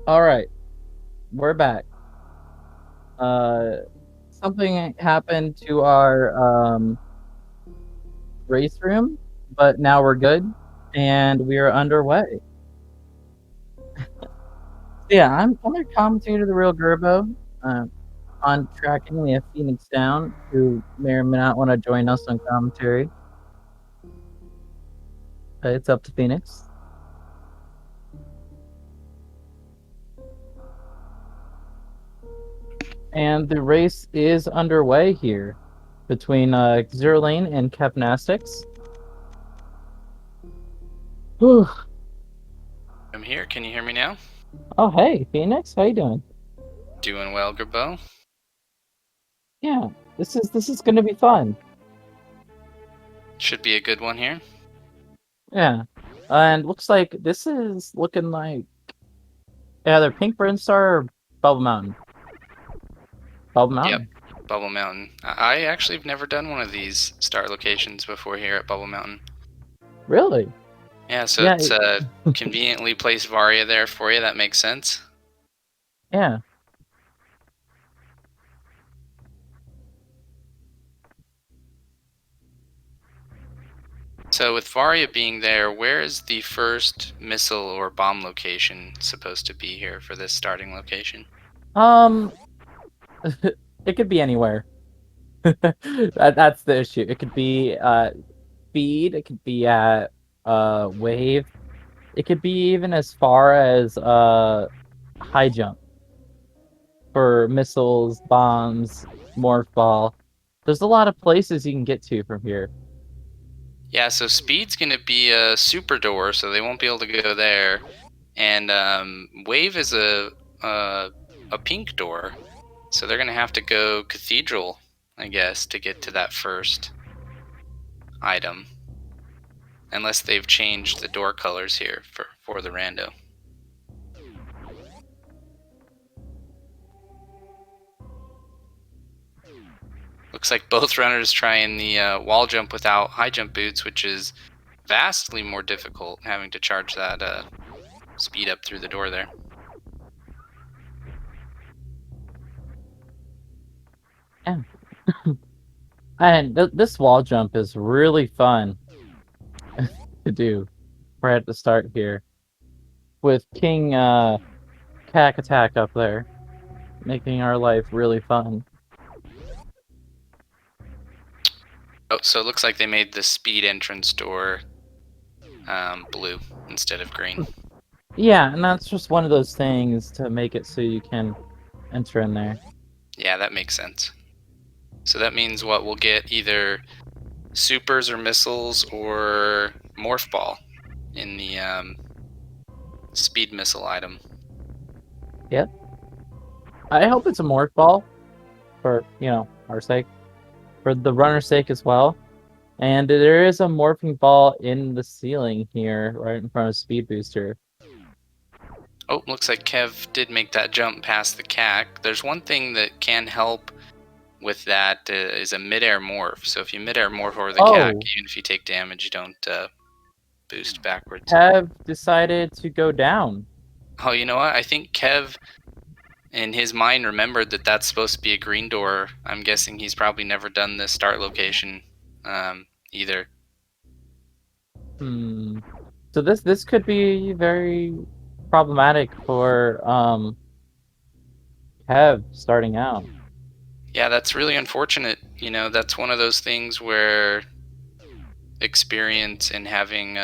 All right, we're back. Uh, Something happened to our race room, but now we're good and we are underway. Yeah, I'm your commentator, the real Gerbo. On tracking, we have Phoenix down, who may or may not want to join us on commentary. It's up to Phoenix. And the race is underway here between Zero Lane and Capnastics. Whew. I'm here. Can you hear me now? Oh, hey, Phoenix, how you doing? Doing well, Gerbo. Yeah, this is gonna be fun. Should be a good one here. Yeah, and looks like this is looking like either Pink Brinstar or Bubble Mountain. Bubble Yep, Mountain. Bubble Mountain. I actually have never done one of these start locations before here at Bubble Mountain. Really? Yeah, so Yeah, it's conveniently placed Varia there for you. That makes sense. yeah. So with Varia being there, where is the first missile or bomb location supposed to be here for this starting location? Um, it could be anywhere. That's the issue. It could be speed. It could be at wave. It could be even as far as high jump for missiles, bombs, morph ball. There's a lot of places you can get to from here. Yeah, so speed's going to be a super door, so they won't be able to go there. And wave is a pink door, so they're gonna have to go cathedral, I guess, to get to that first item, unless they've changed the door colors here for the rando. Looks like both runners trying the wall jump without high jump boots, which is vastly more difficult, having to charge that speed up through the door there. Yeah. And this wall jump is really fun to do right at the start here with King Cack Attack up there, making our life really fun. Oh, so it looks like they made the speed entrance door blue instead of green. Yeah, and that's just one of those things to make it so you can enter in there. Yeah, that makes sense. So that means what we'll get either supers or missiles or morph ball in the speed missile item. Yep. I hope it's a morph ball for, our sake, for the runner's sake as well. And there is a morphing ball in the ceiling here, right in front of Speed Booster. Oh, looks like Kev did make that jump past the CAC. There's one thing that can help with that is a midair morph. So if you midair morph over the CAC, Oh, even if you take damage, you don't boost backwards. have decided to go down. Oh, you know what? I think Kev, in his mind, remembered that that's supposed to be a green door. I'm guessing he's probably never done this start location either. So this could be very problematic for Kev starting out. Yeah, that's really unfortunate. You know, that's one of those things where experience and having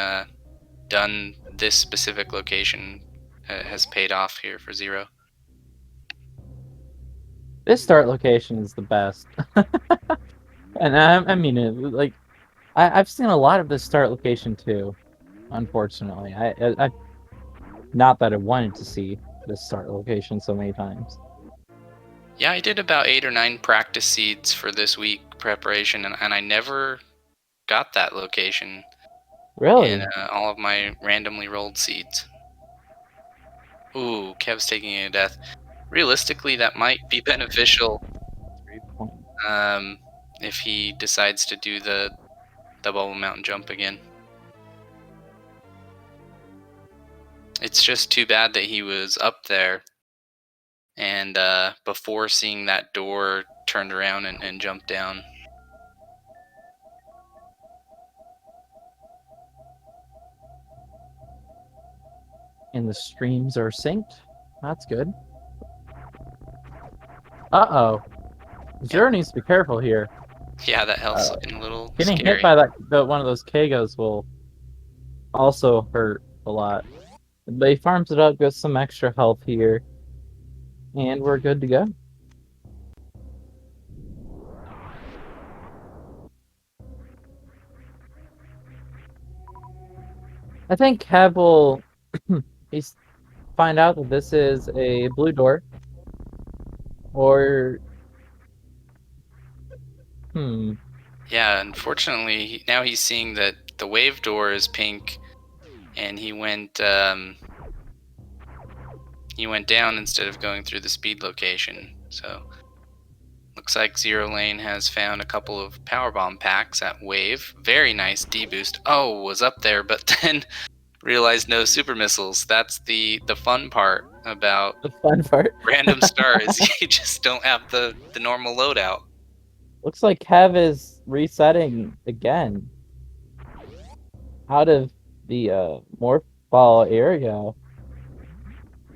done this specific location has paid off here for Zero. This start location is the best. And I mean it, like I've seen a lot of this start location too, unfortunately. I not that I wanted to see this start location so many times. Yeah, I did about 8 or 9 practice seeds for this week preparation, and I never got that location in Really? all of my randomly rolled seeds. Ooh, Kev's taking a death. Realistically, that might be beneficial 3 point. um, if he decides to do the bubble mountain jump again. It's just too bad that he was up there and before seeing that door turned around and jumped down. And the streams are synced. That's good. Uh-oh. Zero needs to be careful here. Yeah, that health's looking a little Getting scary. hit by one of those Kagos will also hurt a lot. But he farms it up, gets some extra health here. And we're good to go. I think Kev will find out that this is a blue door. Or... Yeah, unfortunately, now he's seeing that the wave door is pink, and he went down instead of going through the speed location. So looks like Zero Lane has found a couple of power bomb packs at wave. Very nice D boost. Oh, was up there, but then realized no super missiles. That's the fun part about the fun part. Random Star is you just don't have the normal loadout. Looks like Kev is resetting again. Out of the morph ball area.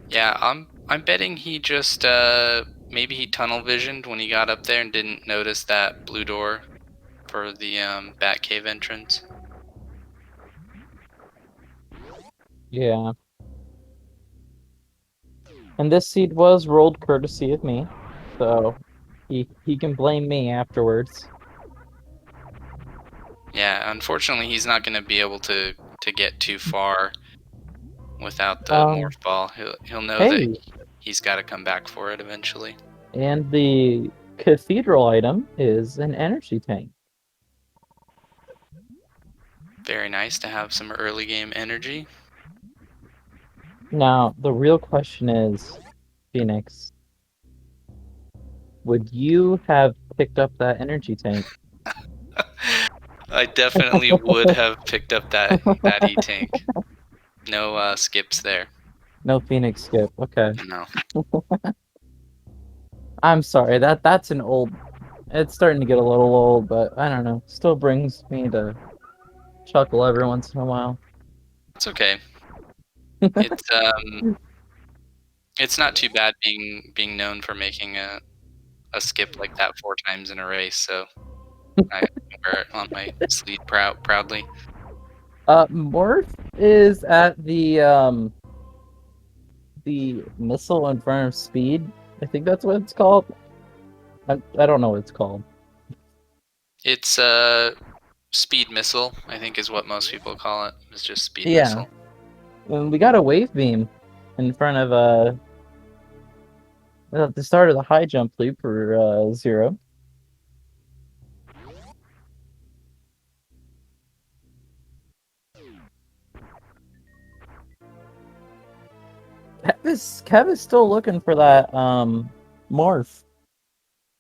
Yeah, I'm betting he just maybe he tunnel visioned when he got up there and didn't notice that blue door for the Bat Cave entrance. Yeah. And this seed was rolled courtesy of me, so he can blame me afterwards. Yeah, unfortunately he's not going to be able to get too far without the morph ball. He'll know that he's got to come back for it eventually. And the cathedral item is an energy tank. Very nice to have some early game energy. Now, the real question is, Phoenix, would you have picked up that energy tank? I definitely would have picked up that E-tank. No skips there. No Phoenix skip. Okay. No. I'm sorry. That's an old. It's starting to get a little old, but I don't know. Still brings me to chuckle every once in a while. It's okay. It's not too bad being known for making a skip like that 4 times in a race. So I wear it on my sleeve proudly. Morph is at the missile in front of speed. I think that's what it's called. I don't know what it's called. It's speed missile, I think is what most people call it. It's just speed missile. And we got a wave beam in front of at the start of the high jump loop for Zero. Kev is still looking for that morph.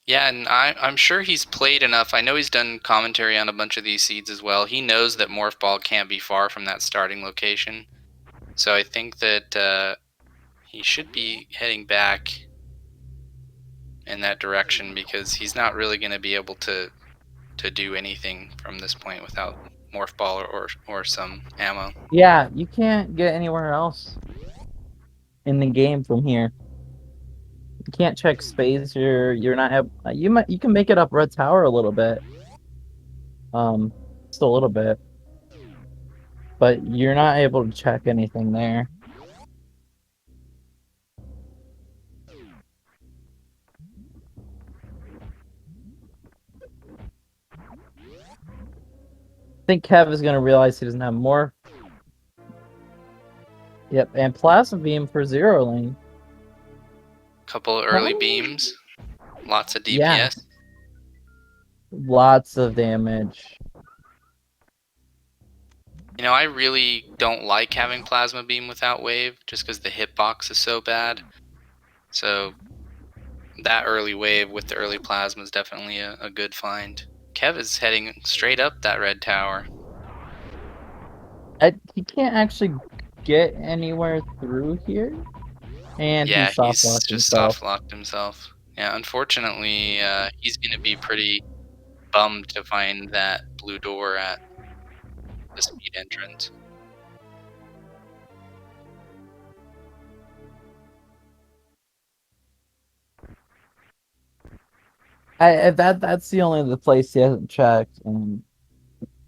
Yeah, and I'm sure he's played enough. I know he's done commentary on a bunch of these seeds as well. He knows that Morph Ball can't be far from that starting location. So I think that he should be heading back in that direction because he's not really going to be able to do anything from this point without Morph Ball or some ammo. Yeah, you can't get anywhere else in the game from here. You can't check space. You're not you can make it up Red Tower a little bit. Just a little bit. But you're not able to check anything there. I think Kev is gonna realize he doesn't have more. Yep, and Plasma Beam for Zero Lane. Couple early beams, lots of DPS. Yeah. Lots of damage. You know, I really don't like having Plasma Beam without Wave, just because the hitbox is so bad. So that early Wave with the early Plasma is definitely a good find. Kev is heading straight up that red tower. He can't actually get anywhere through here? And he Yeah, soft he's locked just himself. soft locked himself. Yeah, unfortunately, he's gonna be pretty bummed to find that blue door at the speed entrance. That's the only other place he hasn't checked, and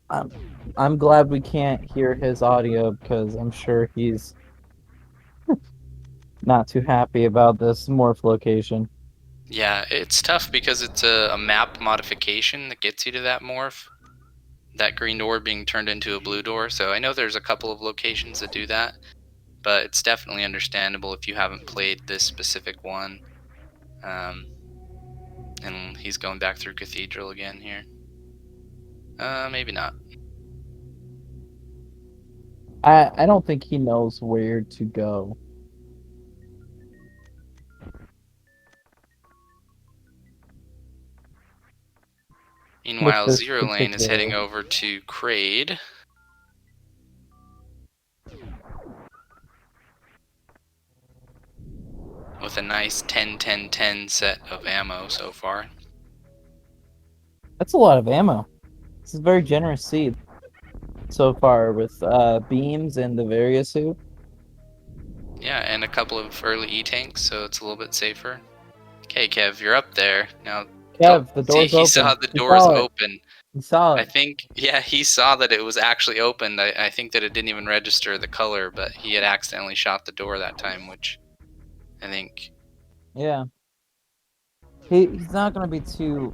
I'm I'm glad we can't hear his audio because I'm sure he's not too happy about this morph location. Yeah, it's tough because it's a map modification that gets you to that morph. That green door being turned into a blue door. So I know there's a couple of locations that do that, but it's definitely understandable if you haven't played this specific one. Um, and he's going back through Cathedral again here. Maybe not. I don't think he knows where to go. With Meanwhile, this Zero Lane is heading particular. over to Kraid. With a nice 10-10-10 set of ammo so far. That's a lot of ammo. This is very generous seed so far with beams and the various suit. Yeah, and a couple of early E-tanks, so it's a little bit safer. Okay, Kev, you're up there. Now, Kev, the see, door's he open. saw the He doors saw it. open. He saw I it. think, yeah, he saw that it was actually opened. I think that it didn't even register the color, but he had accidentally shot the door that time, which I think. Yeah. He's not gonna be too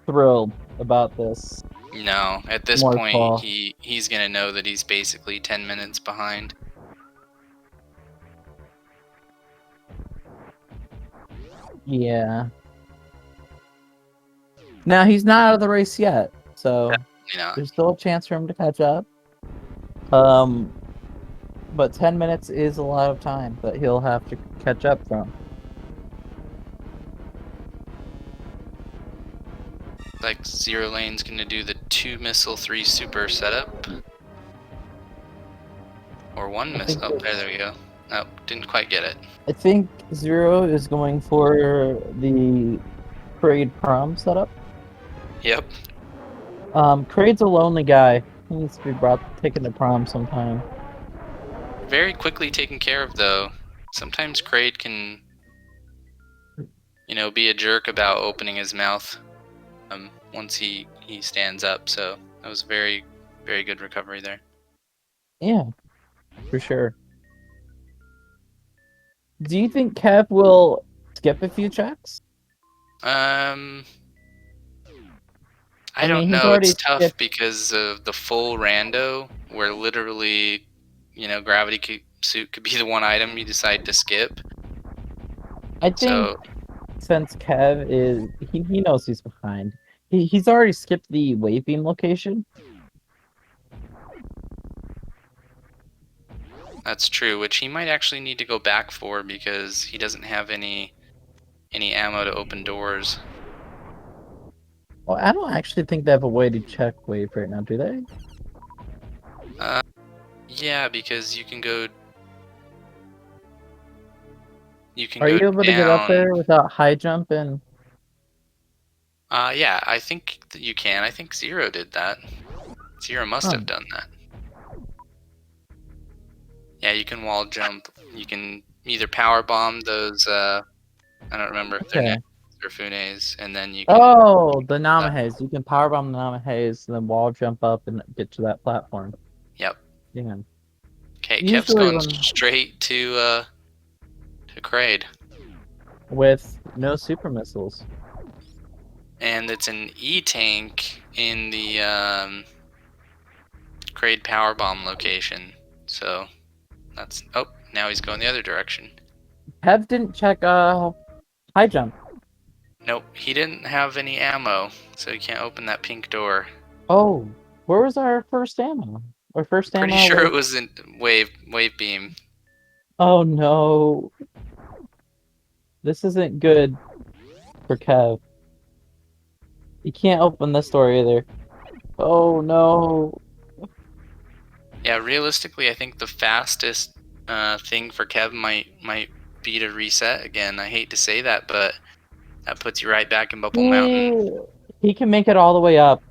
thrilled about this No, at this more point, fall. he's gonna know that he's basically 10 minutes behind. Yeah. Now he's not out of the race yet, so You know, there's still a chance for him to catch up. Um, but 10 minutes is a lot of time that he'll have to catch up from. like Zero Lane's gonna do the 2 missile 3 super setup. Or 1 missile. Oh, there we go. Oh, didn't quite get it. I think Zero is going for the Kraid prom setup. Yep. Kraid's a lonely guy. He needs to be taken to prom sometime. Very quickly taken care of, though. Sometimes Kraid can, be a jerk about opening his mouth once he stands up. So that was very, very good recovery there. Yeah, for sure. Do you think Kev will skip a few checks? I I don't mean, he's know. It's already tough skipped. because of the full rando, where literally, gravity suit could be the one item you decide to skip. I think So since Kev is he knows he's behind. He's already skipped the wave beam location. that's true, which he might actually need to go back for because he doesn't have any ammo to open doors. Well, I don't actually think they have a way to check wave right now, do they? Yeah, because you can go. You can Are go you able to get up down. there without high jump and? Yeah, I think that you can. I think Zero did that. Zero must have done that. Yeah, you can wall jump. You can either power bomb those. I don't remember if they're Okay. Nets or Funes, and then you can. Oh, the Namahaze. You can powerbomb the Namahaze and then wall jump up and get to that platform. Yep. Yeah. Okay, Kev's Usually going when straight to Kraid, with no super missiles. and it's an E tank in the Kraid power bomb location. So that's now he's going the other direction. Kev didn't check high jump. Nope, he didn't have any ammo, so he can't open that pink door. Oh, where was our first ammo? Our first Pretty ammo sure was. it was in wave beam. Oh no. This isn't good for Kev. You can't open this door either. Oh no. Yeah, realistically, I think the fastest thing for Kev might be to reset again. I hate to say that, but that puts you right back in Bubble Mountain. He, he can make it all the way up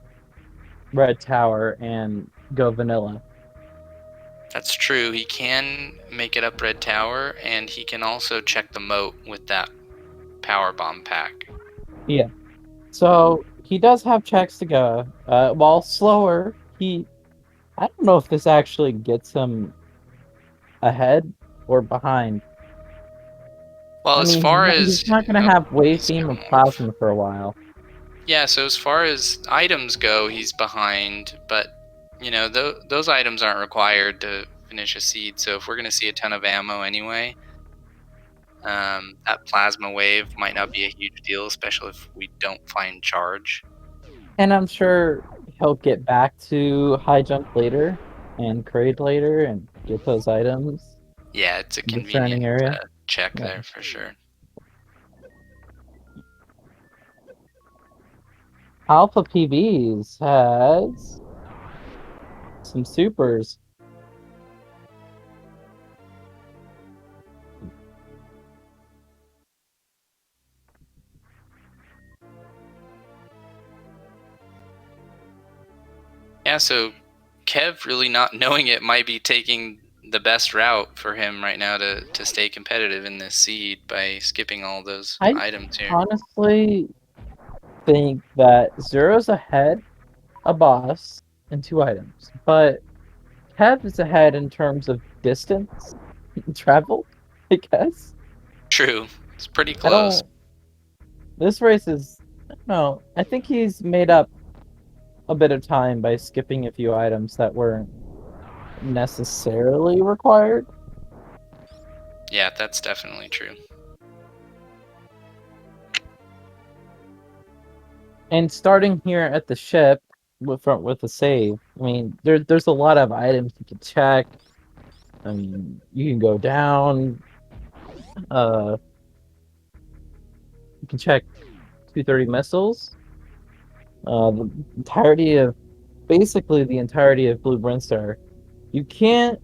Red Tower and go vanilla. That's true. He can make it up Red Tower, and he can also check the moat with that power bomb pack. Yeah. So he does have checks to go. While slower, I don't know if this actually gets him ahead or behind. Well, I as mean, far he's as not gonna oh, have wave he's beam or gonna move. plasma for a while. Yeah, so as far as items go, he's behind, but those items aren't required to finish a seed. So if we're gonna see a ton of ammo anyway, that plasma wave might not be a huge deal, especially if we don't find charge. And I'm sure he'll get back to high jump later and crate later and get those items Yeah, it's a in the convenient surrounding area. check Yeah. there for sure. Alpha PBs has some supers. Yeah, so Kev really not knowing it might be taking the best route for him right now to stay competitive in this seed by skipping all those I items here. honestly think that Zero's ahead a boss and 2 items, but Kev is ahead in terms of distance traveled, I guess. True, it's pretty I close. don't. This race is. I don't know. I think he's made up a bit of time by skipping a few items that weren't necessarily required. Yeah, that's definitely true. And starting here at the ship with the save, I mean, there's a lot of items you can check. I mean, you can go down. Uh, you can check 230 missiles. The entirety of basically the entirety of Blue Brinstar. You can't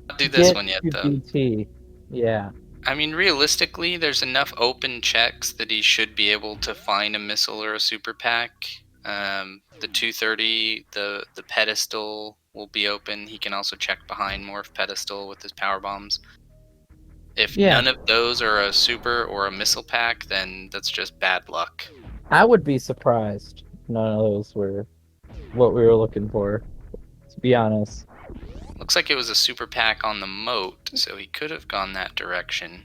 I'll do this get one yet to though. BT. Yeah. I mean, realistically, there's enough open checks that he should be able to find a missile or a super pack. The 230, the pedestal will be open. He can also check behind Morph pedestal with his power bombs. If Yeah. none of those are a super or a missile pack, then that's just bad luck. I would be surprised if none of those were what we were looking for, to be honest. Looks like it was a super pack on the moat, so he could have gone that direction.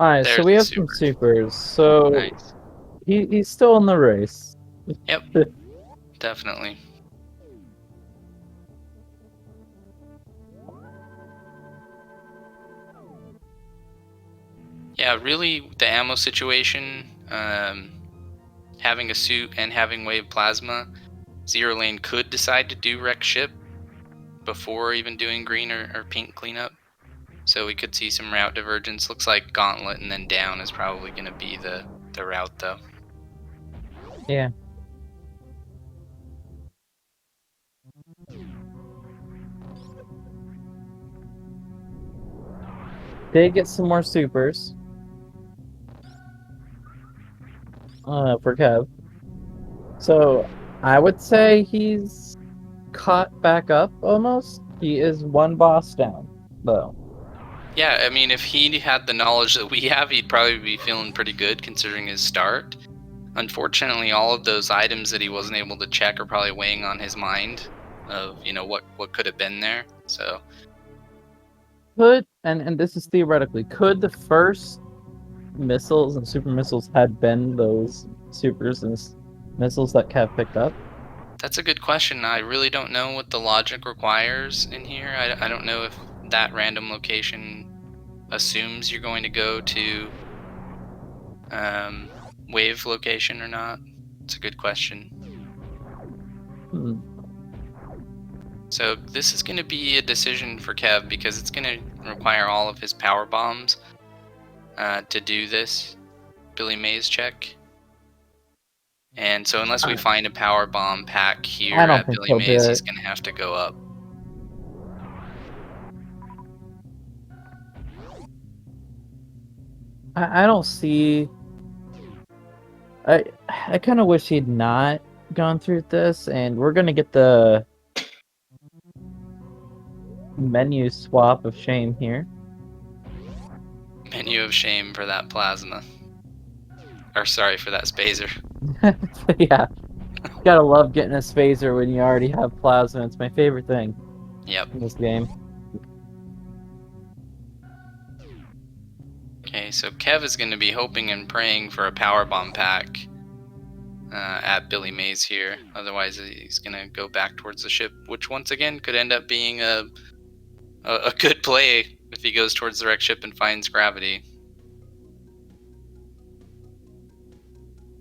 Alright, so There's we the have some super. supers. So Nice. he's still in the race. Yep, definitely. Yeah, really, the ammo situation, having a suit and having wave plasma, Zero Lane could decide to do wreck ship before even doing green or pink cleanup. So we could see some route divergence. Looks like Gauntlet and then down is probably going to be the route, though. Yeah. Did get some more supers. For Kev. So I would say he's caught back up almost. He is one boss down, though. Yeah, I mean, if he had the knowledge that we have, he'd probably be feeling pretty good considering his start. Unfortunately, all of those items that he wasn't able to check are probably weighing on his mind of what could have been there. So Could and this is theoretically, could the first missiles and super missiles had been those supers and missiles that Kev picked up? that's a good question. I really don't know what the logic requires in here. I don't know if that random location assumes you're going to go to wave location or not. It's a good question. Hmm. So this is going to be a decision for Kev because it's going to require all of his power bombs to do this Billy Mays check. And so unless we find a power bomb pack here I don't at think Billy he'll do Mays, it. he's going to have to go up. I don't see. I kind of wish he'd not gone through this, and we're gonna get the menu swap of shame here. Menu of shame for that plasma. Or sorry, for that spazer. Yeah, gotta love getting a spazer when you already have plasma. It's my favorite thing. Yep. In this game. Okay, so Kev is going to be hoping and praying for a power bomb pack at Billy Mays here. Otherwise, he's going to go back towards the ship, which once again could end up being a good play if he goes towards the wrecked ship and finds gravity.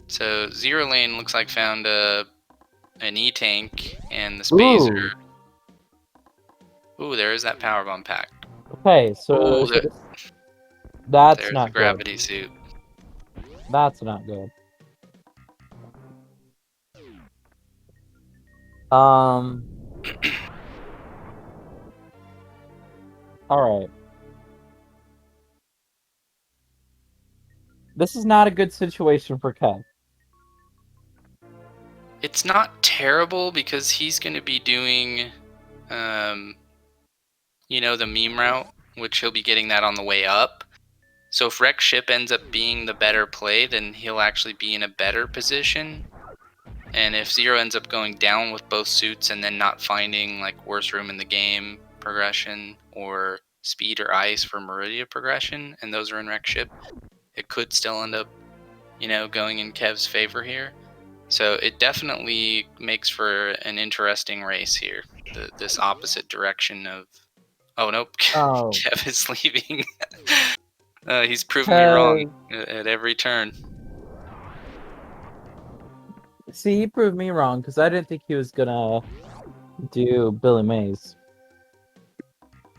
So Zero Lane looks like found an E-tank and the spazer. Ooh, there is that power bomb pack. Okay, so Ooh, that's there's the not good. gravity suit. That's not good. All right. This is not a good situation for Kev. It's not terrible because he's going to be doing, the meme route, which he'll be getting that on the way up. So if wreck ship ends up being the better play, then he'll actually be in a better position. And if Zero ends up going down with both suits and then not finding like worst room in the game progression or speed or ice for Meridia progression, and those are in wreck ship, it could still end up, going in Kev's favor here. So it definitely makes for an interesting race here. This opposite direction of. Oh nope, Oh, Kev is leaving. He's proven me wrong Kev. at every turn. See, he proved me wrong because I didn't think he was gonna do Billy Mays.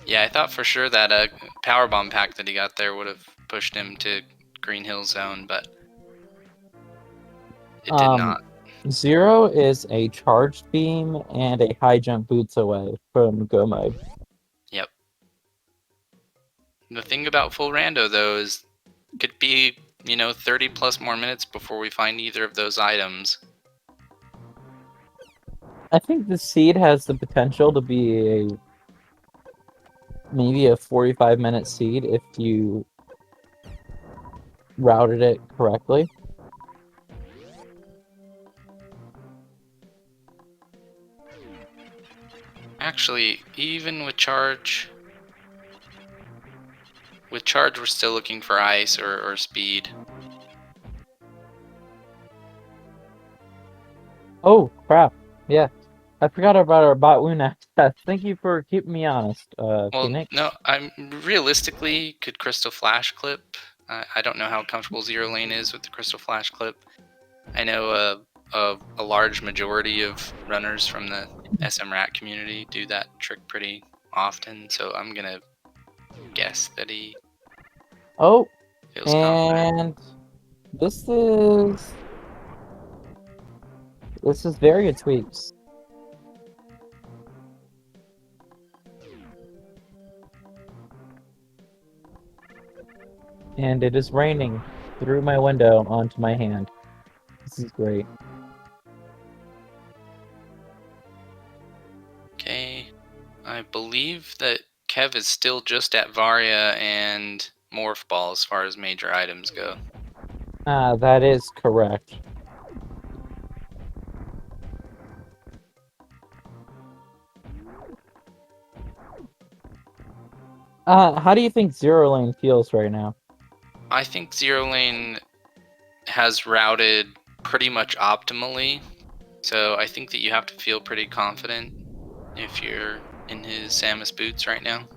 Yeah, I thought for sure that power bomb pack that he got there would have pushed him to Green Hill Zone, but it did not. Zero is a charged beam and a high jump boots away from go mode. Yep. The thing about full rando though is it could be 30 plus more minutes before we find either of those items. I think the seed has the potential to be maybe a 45-minute seed if you routed it correctly. Actually, even with charge, we're still looking for ice or speed. Oh, crap. Yeah. I forgot about our bot wound access. Thank you for keeping me honest, Well, Phoenix. no, I'm realistically could Crystal Flash clip. I don't know how comfortable Zero Lane is with the Crystal Flash clip. I know a large majority of runners from the SM Rat community do that trick pretty often, so I'm gonna guess that he feels confident. And this is variant tweaks. And it is raining through my window onto my hand. This is great. Okay, I believe that Kev is still just at Varia and Morph Ball as far as major items go. That is correct. How do you think Zero Lane feels right now? I think Zero Lane has routed pretty much optimally, so I think that you have to feel pretty confident if you're in his Samus boots right now.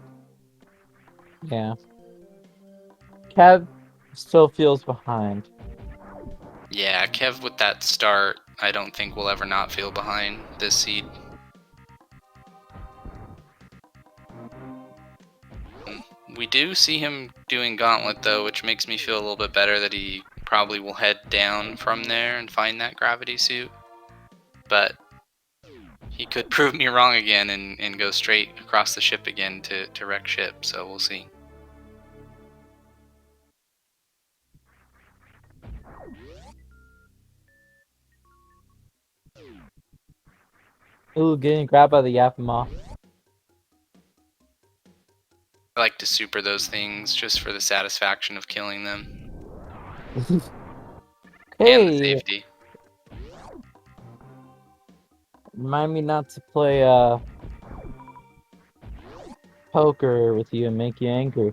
Yeah. Kev still feels behind. Yeah, Kev with that start, I don't think we'll ever not feel behind this seed. We do see him doing Gauntlet though, which makes me feel a little bit better that he probably will head down from there and find that gravity suit. But he could prove me wrong again and go straight across the ship again to wreck ship, so we'll see. Ooh, getting grabbed by the Yapima. I like to super those things just for the satisfaction of killing them. And the Hey, safety. remind me not to play poker with you and make you angry.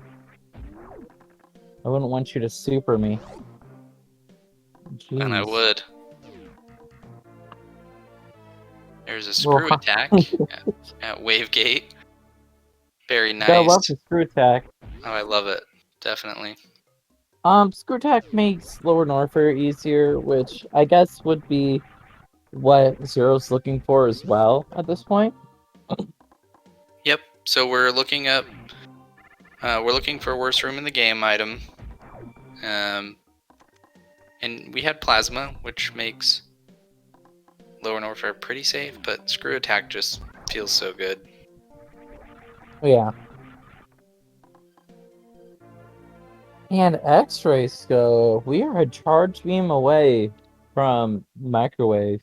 I wouldn't want you to super me. And I Jeez. would. There's a Well, screw attack at Wave Gate. Very gotta love nice. the screw attack. Oh, I love it. Definitely. Screw attack makes lower Norfair easier, which I guess would be what Zero's looking for as well at this point. Yep. So we're looking up. We're looking for worst room in the game item. And we had plasma, which makes lower Norfair pretty safe, but screw attack just feels so good. Yeah. And X-ray scope. We are a charge beam away from microwave.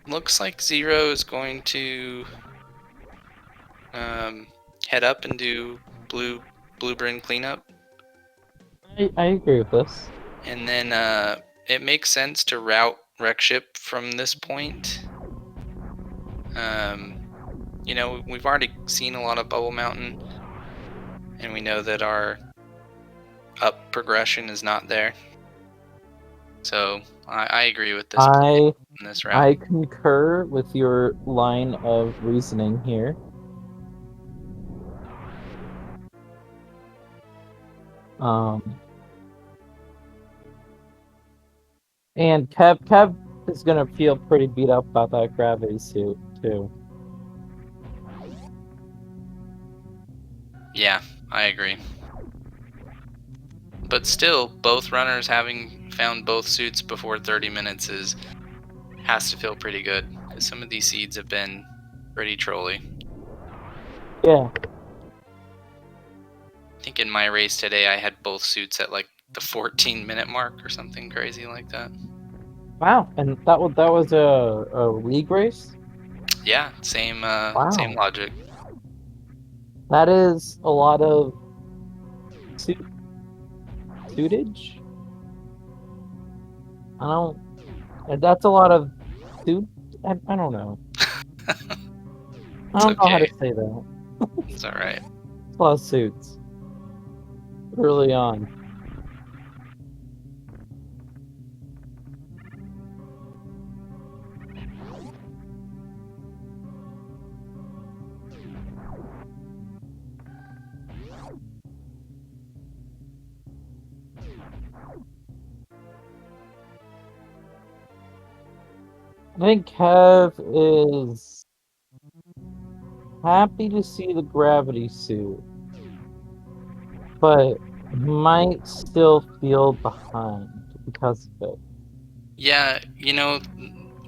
Looks like Zero is going to head up and do blue brin cleanup. I agree with this. And then it makes sense to route wreck ship from this point. You know, we've already seen a lot of Bubble Mountain, and we know that our up progression is not there. So I agree with this play in this route. I concur with your line of reasoning here. And Kev is gonna feel pretty beat up about that gravity suit too. Yeah, I agree. But still, both runners having found both suits before 30 minutes has to feel pretty good, because some of these seeds have been pretty trolly. Yeah. I think in my race today I had both suits at like the 14-minute mark or something crazy like that. Wow, and that was a league race? Yeah, same same logic. That is a lot of suitage? That's a lot of suit. I don't know. I don't know how to say that. It's alright. It's a lot of suits. Early on. I think Kev is happy to see the gravity suit, but might still feel behind because of it. Yeah, you know,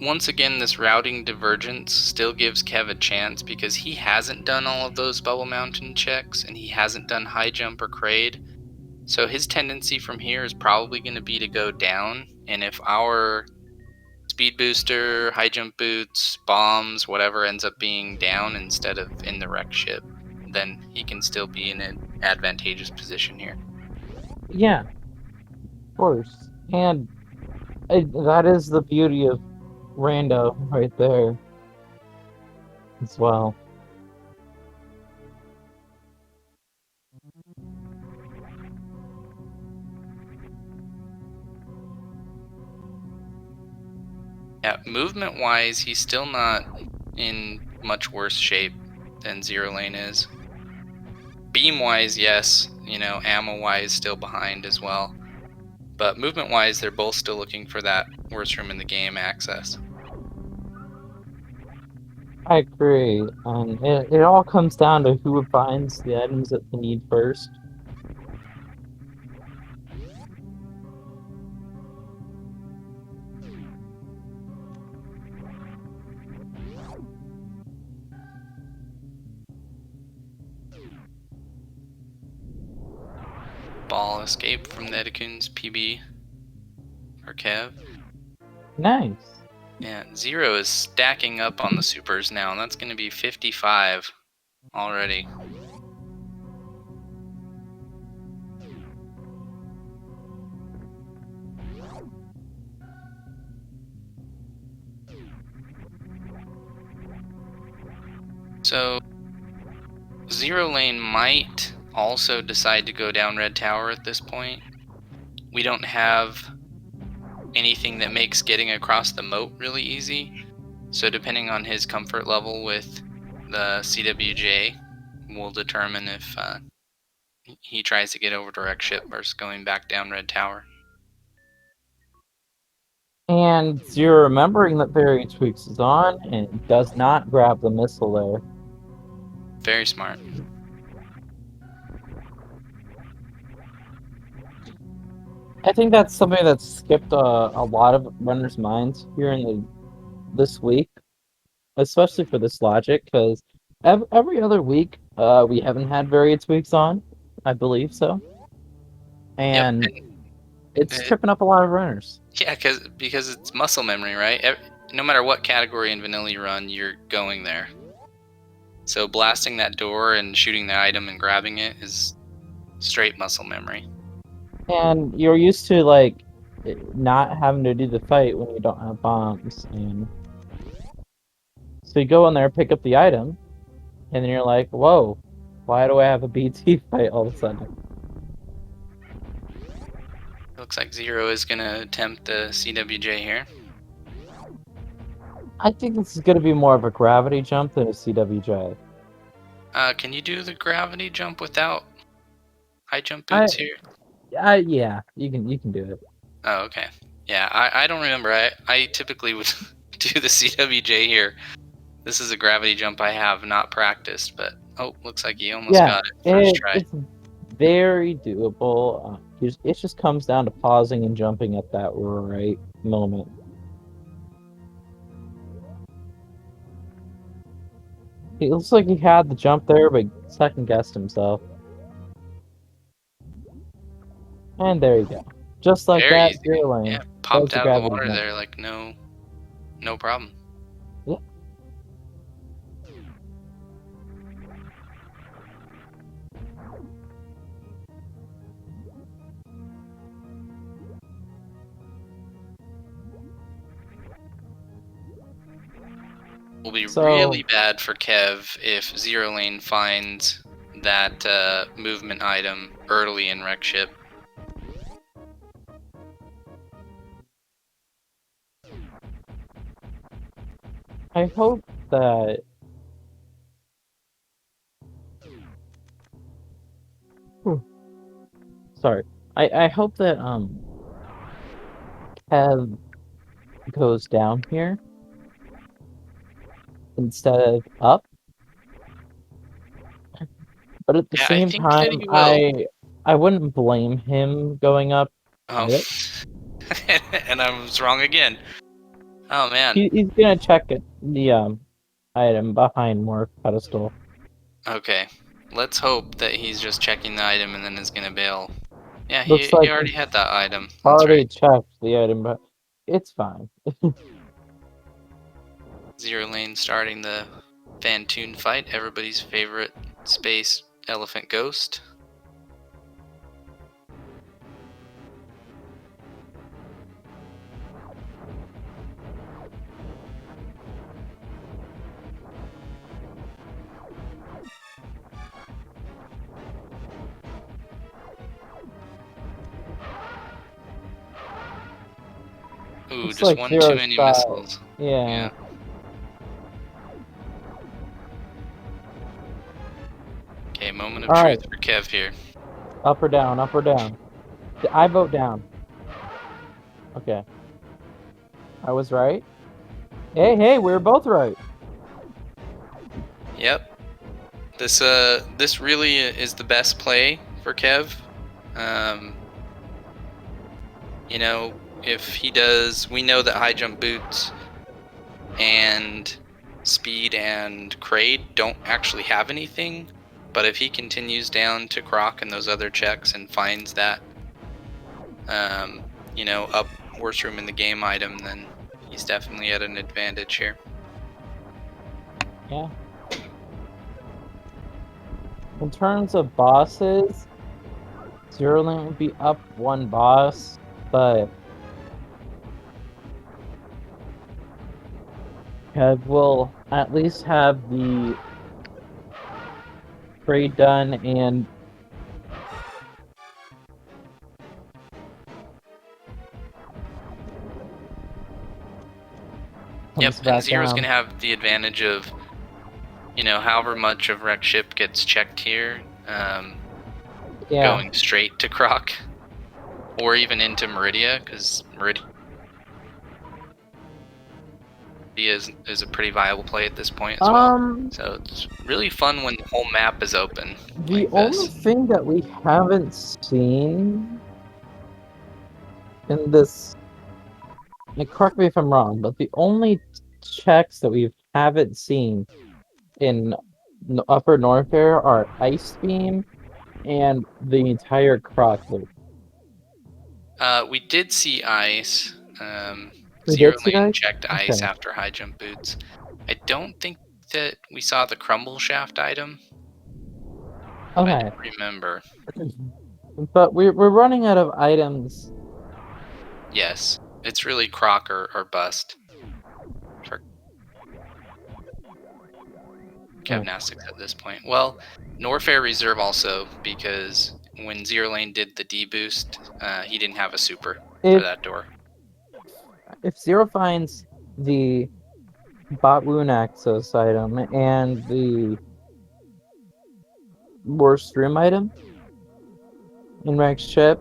once again, this routing divergence still gives Kev a chance because he hasn't done all of those Bubble Mountain checks and he hasn't done high jump or crade. So his tendency from here is probably going to be to go down. And if our speed booster, high jump boots, bombs, whatever ends up being down instead of in the wreck ship, then he can still be in an advantageous position here. Yeah, of course. And that is the beauty of Rando right there as well. Yeah, movement wise, he's still not in much worse shape than Zero Lane is. Beam wise, yes, you know, ammo wise, still behind as well. But movement wise, they're both still looking for that worst room in the game access. I agree. It all comes down to who finds the items that they need first. Ball escape from Nedekun's PB for Kev. Nice. Yeah, Zero is stacking up on the supers now, and that's going to be 55 already. So Zero Lane might also decide to go down Red Tower at this point. We don't have anything that makes getting across the moat really easy. So depending on his comfort level with the CWJ, will determine if he tries to get over direct ship versus going back down Red Tower. And you're remembering that Fairy Tweaks is on and does not grab the missile there. Very smart. I think that's something that's skipped a lot of runners' minds here this week, especially for this logic, because every other week we haven't had varied tweaks on, I believe so, Yep. and it's tripping up a lot of runners. Yeah, because it's muscle memory, right? No matter what category in vanilla you run, you're going there. So blasting that door and shooting the item and grabbing it is straight muscle memory. And you're used to like not having to do the fight when you don't have bombs, and so you go in there, pick up the item, and then you're like, whoa, why do I have a BT fight all of a sudden? Looks like Zero is going to attempt the CWJ here. I think this is going to be more of a gravity jump than a CWJ. Can you do the gravity jump without high jump boots here? Yeah, you can do it. Oh, okay. Yeah, I don't remember. I typically would do the CWJ here. This is a gravity jump I have not practiced, but oh, looks like he almost got it first try. It's very doable. It just comes down to pausing and jumping at that right moment. It looks like he had the jump there, but second guessed himself. And there you go. Just like Very that, easy. Zero Lane. Yeah, popped out of the water jump there like no problem. Yeah. Will be really bad for Kev if Zero Lane finds that movement item early in Wreck Ship. I hope that sorry. I hope that Kev goes down here instead of up. But at the same time, I wouldn't blame him going up. Oh. And I was wrong again. Oh man. He's gonna check the item behind Morph pedestal. Okay. Let's hope that he's just checking the item and then is gonna bail. Yeah, Looks he like already had that item. That's already checked the item, but it's fine. Zero Lane starting the Fantoon fight, everybody's favorite space elephant ghost. Ooh, Looks just like one too many missiles. Yeah. Okay, moment of truth for Kev here. Up or down, up or down. I vote down. Okay. I was right. Hey, we're both right. Yep. This really is the best play for Kev. You know, if he does, we know that high jump boots and speed and Kraid don't actually have anything. But if he continues down to Croc and those other checks and finds that, up worst room in the game item, then he's definitely at an advantage here. Yeah. In terms of bosses, Zero Lane would be up one boss, but Kev will at least have the trade done and Yep, comes and back Zero's down. gonna have the advantage of, however much of Wreck Ship gets checked here, Yeah. going straight to Croc, or even into Meridia, because Meridia is a pretty viable play at this point as well. So it's really fun when the whole map is open The like only this. thing that we haven't seen in this, like, correct me if I'm wrong, but the only checks that we haven't seen in Upper Norfair are Ice Beam and the entire Croc loop. We did see ice. We Zero did see Lane that? checked ice Okay. after high jump boots. I don't think that we saw the crumble shaft item. But I Okay. don't remember. But we're running out of items. Yes, it's really Croc or bust for Hmm. Kevnastics at this point. Well, Norfair Reserve also, because when Zero Lane did the D boost, he didn't have a super for If that door. Zero finds the Bot Wound Access item and the worst room item in Rex Ship,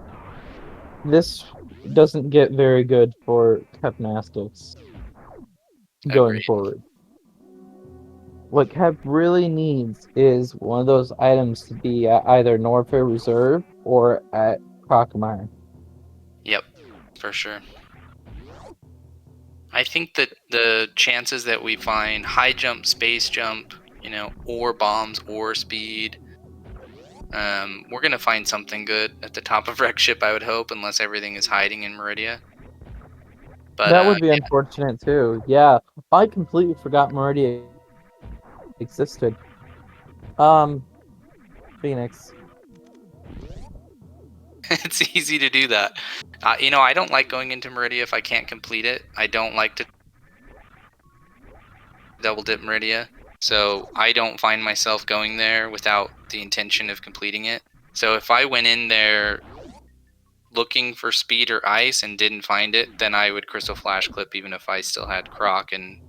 this doesn't get very good for Kepnastics going Agreed. forward. What Kep really needs is one of those items to be at either Norfair Reserve or at Crocomire. Yep, for sure. I think that the chances that we find high jump, space jump, or bombs or speed, we're gonna find something good at the top of Wreck Ship, I would hope, unless everything is hiding in Meridia. But That would be yeah, unfortunate too. Yeah, I completely forgot Meridia existed. Phoenix. it's easy to do that. I don't like going into Meridia if I can't complete it. I don't like to double dip Meridia, so I don't find myself going there without the intention of completing it. So if I went in there looking for speed or ice and didn't find it, then I would crystal flash clip even if I still had Croc and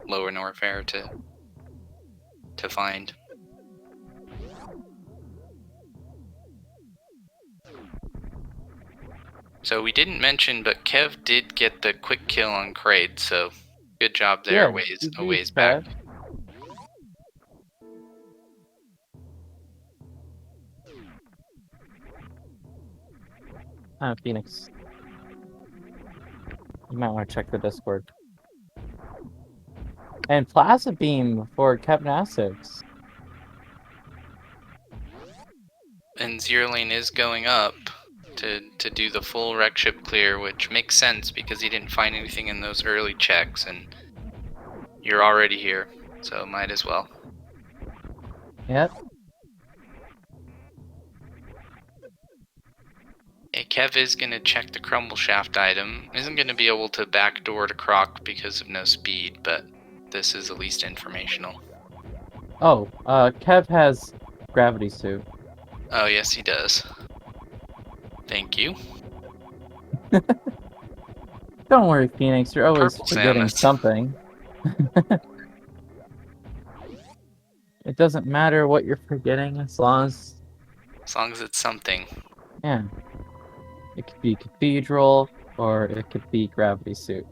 lower Norfair to find. So we didn't mention, but Kev did get the quick kill on Kraid, so good job there. Yeah, A GG's, ways back. Kev. Phoenix. You might want to check the Discord. And Plaza Beam for Kepnastics. And Zero Lane is going up to do the full Wreck Ship clear, which makes sense because he didn't find anything in those early checks, and you're already here, so might as well. Yep. Okay, Kev is going to check the Crumble Shaft item. Isn't going to be able to backdoor to Croc because of no speed, but this is at least informational. Oh, Kev has Gravity Suit. Oh, yes, he does. Thank you. Don't worry, Phoenix. You're always Purple forgetting Samus. something. It doesn't matter what you're forgetting as long as it's something. yeah. It could be Cathedral or it could be Gravity Suit.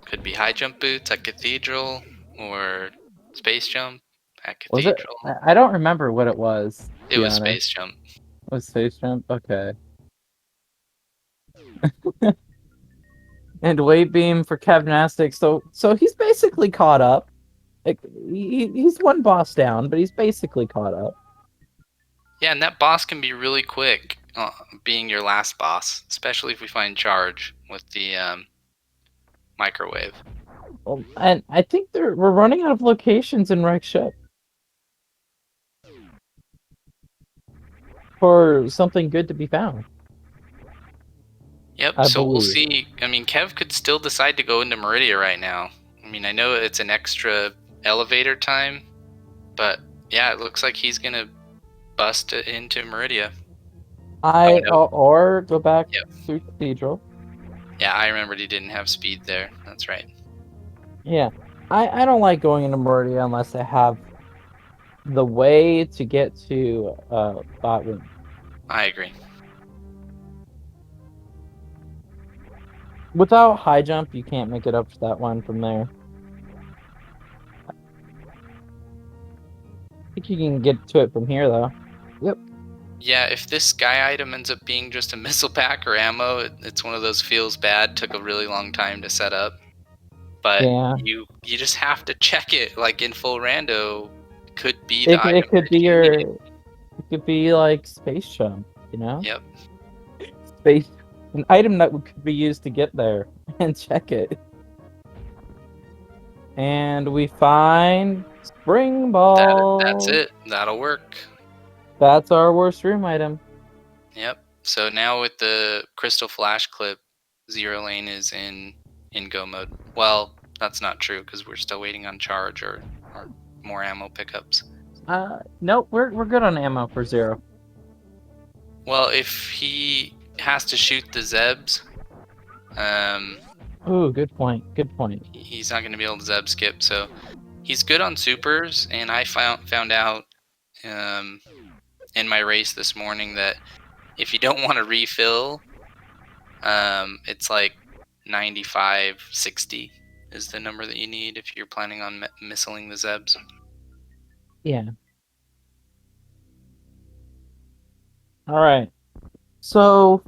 Could be high jump boots at Cathedral, or space jump at Was it? Cathedral. I don't remember what it was, to It be was honest. space jump. It was space jump? Okay. And weight beam for gymnastics. So he's basically caught up. Like, he's one boss down, but he's basically caught up. Yeah, and that boss can be really quick, being your last boss, especially if we find charge with the microwave. Well, and I think we're running out of locations in Rex Ship for something good to be found. Yep, I so we'll believe. see. I mean, Kev could still decide to go into Meridia right now. I mean, I know it's an extra elevator time, but yeah, it looks like he's gonna bust it into Meridia. Oh no. Or go back Yep. through Cathedral. Yeah, I remembered he didn't have speed there. That's right. Yeah. I don't like going into Meridia unless I have the way to get to Botwin. I agree. Without high jump, you can't make it up to that one from there. I think you can get to it from here, though. Yep. Yeah, if this sky item ends up being just a missile pack or ammo, it's one of those feels bad. Took a really long time to set up, but Yeah. you just have to check it. Like in full rando, could be the item It could that be you need. it could be like space jump, you know? Yep. Space, an item that could be used to get there and check it. And we find spring ball. That's it. That'll work. That's our worst room item. Yep. So now with the crystal flash clip, Zero Lane is in go mode. Well, that's not true because we're still waiting on charge or more ammo pickups. Nope, we're good on ammo for Zero. Well, if he has to shoot the Zebs, Ooh, good point. Good point. he's not going to be able to Zeb skip. So he's good on supers, and I found out in my race this morning that if you don't want to refill, it's like 95-60 is the number that you need if you're planning on missiling the Zebs. Yeah. All right. So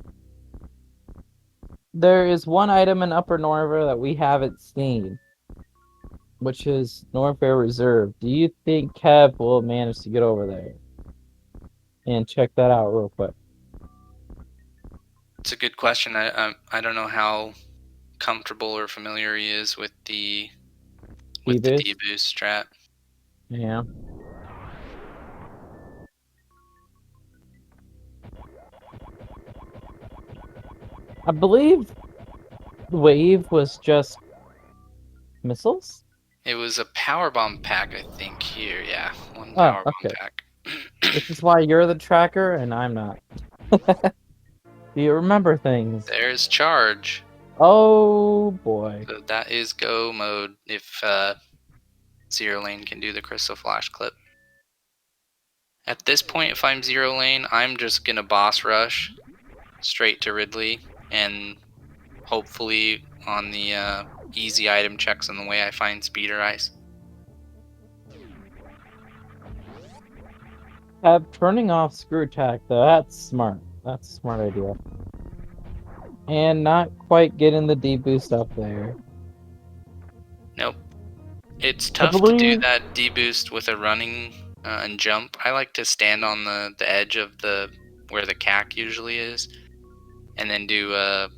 there is one item in Upper Norva that we haven't seen, which is Norfair Reserve. Do you think Kev will manage to get over there and check that out real quick? It's a good question. I don't know how comfortable or familiar he is with the D-boost strat. Yeah. I believe the wave was just missiles? It was a power bomb pack, I think. Here, yeah, one power bomb pack. This is why you're the tracker and I'm not. Do you remember things? There's charge. Oh boy. So that is go mode if Zero Lane can do the crystal flash clip. At this point, if I'm Zero Lane, I'm just gonna boss rush straight to Ridley, and hopefully on the easy item checks on the way I find speed or ice. Turning off screw attack though, that's smart. That's a smart idea. And not quite getting the D-boost up there. Nope. It's tough to do that D-boost with a running and jump. I like to stand on the edge of where the CAC usually is, and then do a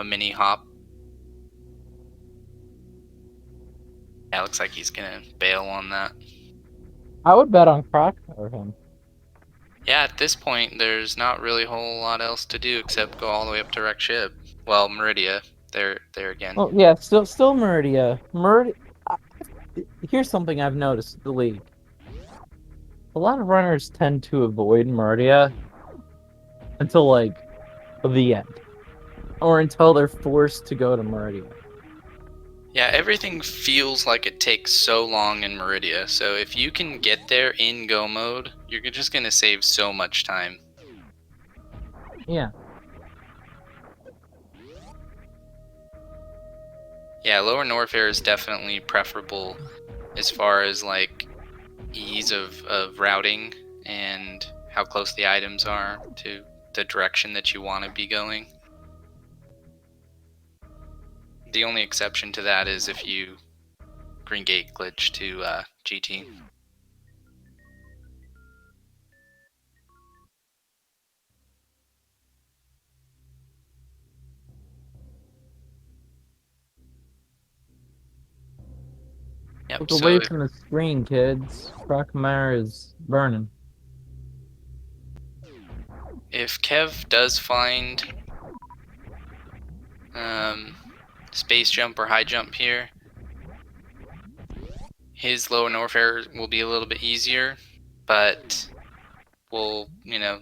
mini hop. Yeah, looks like he's gonna bail on that. I would bet on Croc or him. Yeah, at this point, there's not really a whole lot else to do except go all the way up to Rex Ship. Well, Meridia, there again. Oh yeah, still Meridia. Here's something I've noticed in the league. A lot of runners tend to avoid Meridia until like the end, or until they're forced to go to Meridia. Yeah, everything feels like it takes so long in Meridia, so if you can get there in go mode, you're just going to save so much time. Yeah. Yeah, Lower Norfair is definitely preferable as far as like ease of routing and how close the items are to the direction that you want to be going. The only exception to that is if you green gate glitch to GT. Yep. Look So away from the screen, kids. Crocmire is burning. if Kev does find space jump or high jump here, his lower Norfair will be a little bit easier, but will,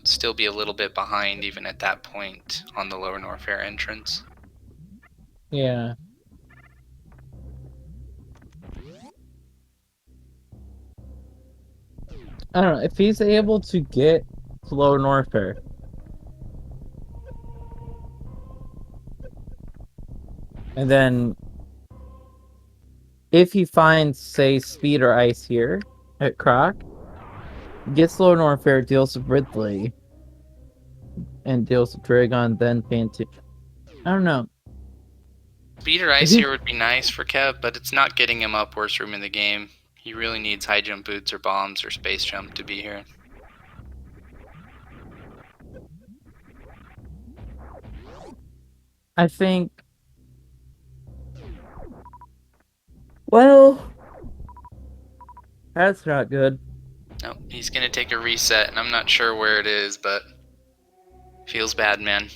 still be a little bit behind even at that point on the lower Norfair entrance. Yeah. I don't know, if he's able to get to Lower Norfair, and then if he finds, say, speed or ice here at Croc, gets Lower Norfair, deals with Ridley, and deals with Dragon, then Panty. I don't know. Speed or ice here would be nice for Kev, but it's not getting him up worst room in the game. He really needs high jump boots or bombs or space jump to be here. I think. Well, that's not good. No, he's gonna take a reset, and I'm not sure where it is, but feels bad, man.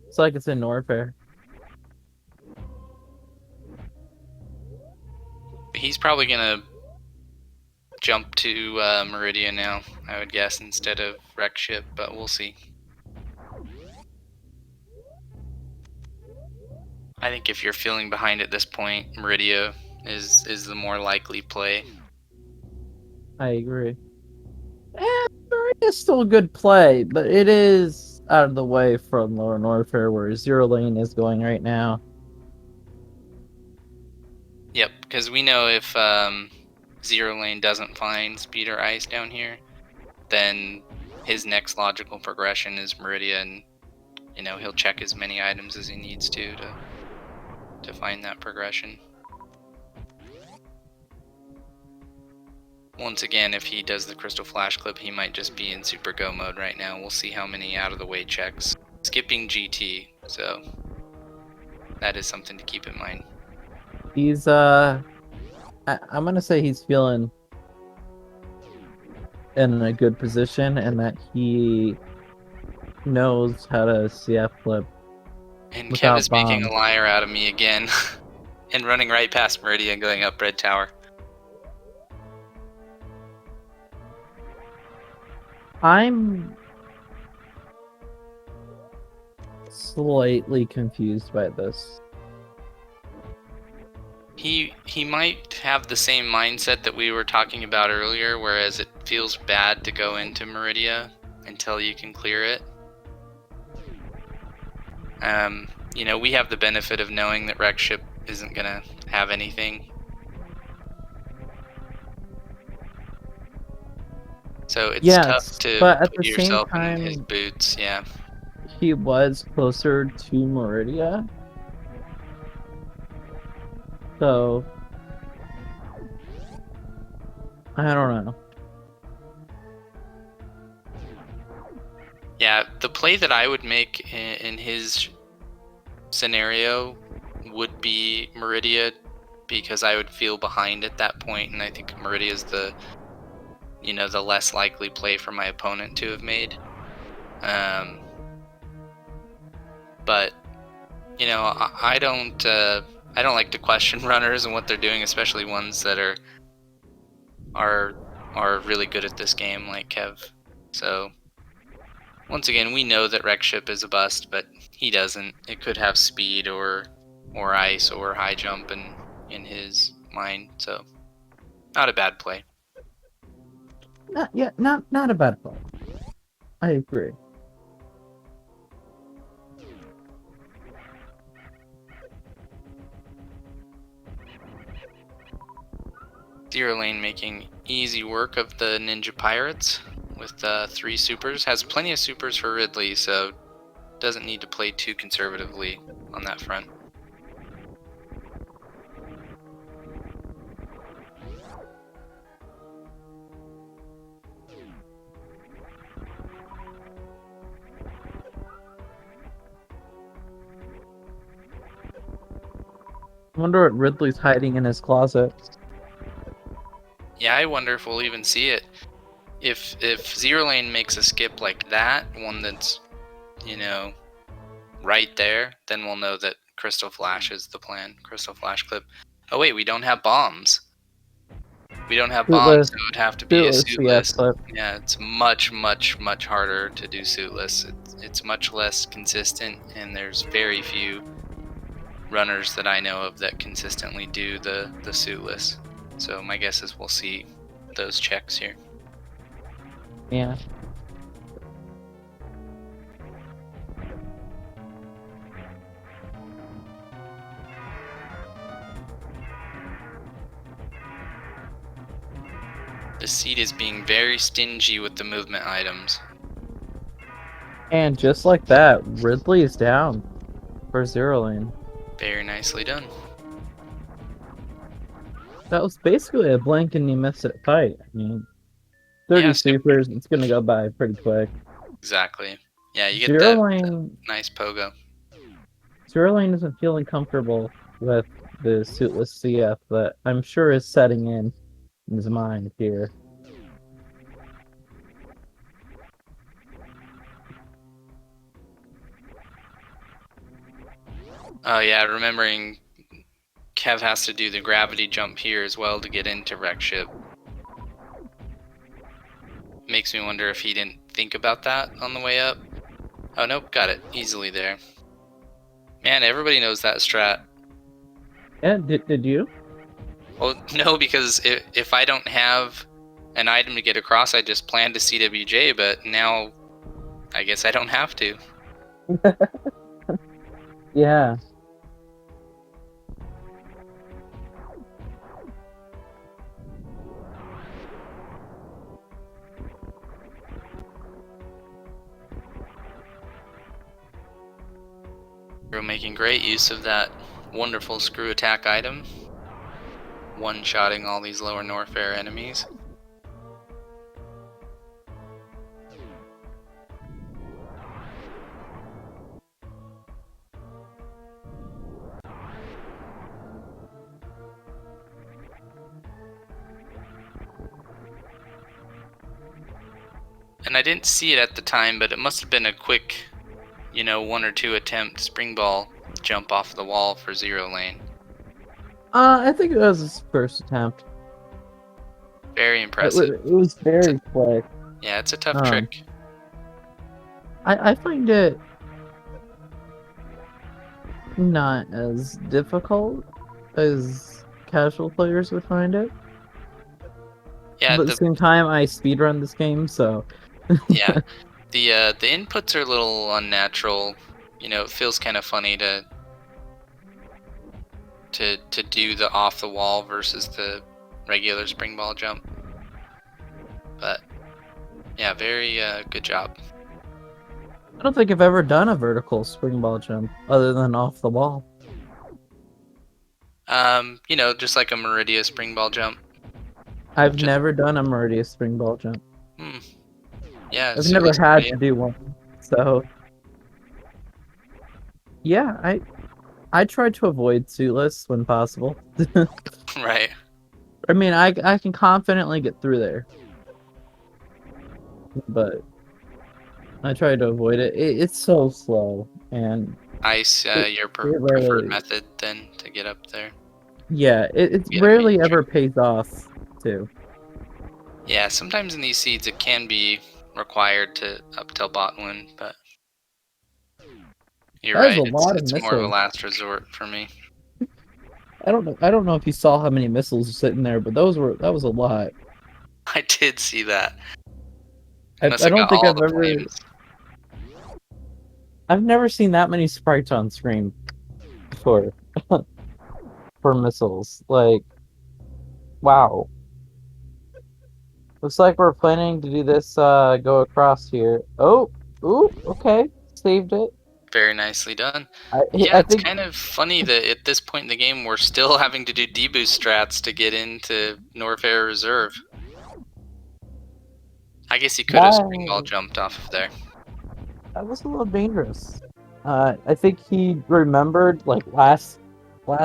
It's like it's in Norfair. He's probably gonna jump to Meridia now, I would guess, instead of wreck ship, but we'll see. I think if you're feeling behind at this point, Meridia is the more likely play. I agree. It's still a good play, but it is out of the way from Lower Norfair, where Zero Lane is going right now. Yep, because we know if Zero Lane doesn't find speed or ice down here, then his next logical progression is Meridia, and he'll check as many items as he needs to find that progression. Once again, if he does the Crystal Flash clip, he might just be in Super Go mode right now. We'll see how many out of the way checks. Skipping GT, so that is something to keep in mind. He's I'm gonna say he's feeling in a good position, and that he knows how to CF flip. And Kev Without is making a bombs. liar out of me again, and running right past Meridia and going up Red Tower. I'm slightly confused by this. He might have the same mindset that we were talking about earlier, whereas it feels bad to go into Meridia until you can clear it. We have the benefit of knowing that wreck ship isn't gonna have anything. So it's tough to but at put the same yourself in his time, boots, yeah. he was closer to Meridia. So I don't know. Yeah, the play that I would make in his scenario would be Meridia, because I would feel behind at that point, and I think Meridia is the less likely play for my opponent to have made. But I don't like to question runners and what they're doing, especially ones that are really good at this game like Kev. So once again, we know that wreck ship is a bust, but he doesn't. It could have speed or ice or high jump in his mind, so not a bad play. Not a bad play. I agree. Zero Lane making easy work of the Ninja Pirates with 3 supers. Has plenty of supers for Ridley, so doesn't need to play too conservatively on that front. I wonder what Ridley's hiding in his closet. Yeah, I wonder if we'll even see it. If Zero Lane makes a skip like that, one that's, you know, right there, then we'll know that Crystal Flash is the plan. Crystal Flash clip. Oh wait, we don't have bombs. We don't have bombs, so it would have to be a Yeah, suitless. clip. Yeah, it's much harder to do suitless. It's much less consistent, and there's very few runners that I know of that consistently do the suitless. So my guess is we'll see those checks here. Yeah. The seed is being very stingy with the movement items. And just like that, Ridley is down for Zero Lane. Very nicely done. That was basically a blink and you miss it fight. I mean, 30 Yeah, supers, it's gonna go by pretty quick. Exactly. Yeah, you get Zero that Lane, nice pogo. Zero Lane isn't feeling comfortable with the suitless CF that I'm sure is setting in his mind here. Oh yeah, remembering Kev has to do the gravity jump here as well to get into Wreck Ship. Makes me wonder if he didn't think about that on the way up. Oh nope, got it easily there. Man, everybody knows that strat. Yeah, did you? Well, no, because if I don't have an item to get across, I just plan to CWJ, but now I guess I don't have to. Yeah. We're making great use of that wonderful screw attack item. One-shotting all these lower Norfair enemies. And I didn't see it at the time, but it must have been a quick, 1 or 2 attempt spring ball jump off the wall for Zero Lane. I think it was his first attempt. Very impressive. It was very quick. Yeah, it's a tough trick. I find it not as difficult as casual players would find it. Yeah, but at the same time, I speedrun this game, so... Yeah, the inputs are a little unnatural. It feels kind of funny to do the off the wall versus the regular spring ball jump. But yeah, very good job. I don't think I've ever done a vertical spring ball jump other than off the wall. Just like a Meridia spring ball jump. I've never done a Meridia spring ball jump. Yeah, I've never had to do one, so yeah, I try to avoid suitless when possible. Right. I mean, I can confidently get through there, but I try to avoid it. It's so slow, and ice your preferred method then to get up there. Yeah, it rarely ever pays off too. Yeah, sometimes in these seeds it can be required to up till bot win, but you're right. It's more of a last resort for me. I don't know if you saw how many missiles are sitting there, but that was a lot. I did see that. I don't think I've never seen that many sprites on screen before for missiles. Like, wow. Looks like we're planning to do this go across here. Oh, ooh, okay. Saved it. Very nicely done. I Yeah, I it's think kind of funny that at this point in the game we're still having to do deboost strats to get into Norfair Reserve. I guess he could have spring ball that jumped off of there. that was a little dangerous. I think he remembered like last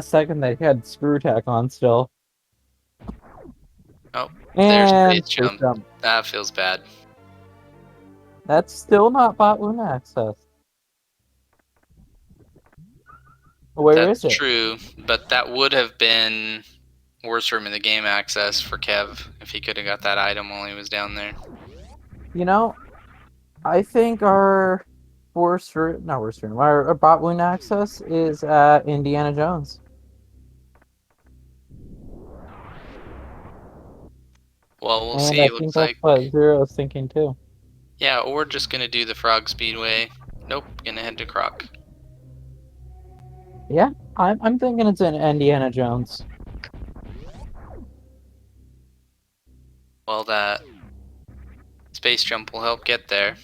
second that he had screw tack on still. Oh, there's And space space jump. jump. That feels bad. That's still not bot Luna access. Where That's is it? true, but that would have been worse for him in the game access for Kev if he could have got that item while he was down there. You know, I think our not worst room, our bot Luna access is at Indiana Jones. Well, we'll And see. I It think looks that's like, what Zero is thinking too. yeah, or just gonna do the Frog Speedway. Nope, gonna head to Croc. Yeah, I'm thinking it's in Indiana Jones. Well, that space jump will help get there.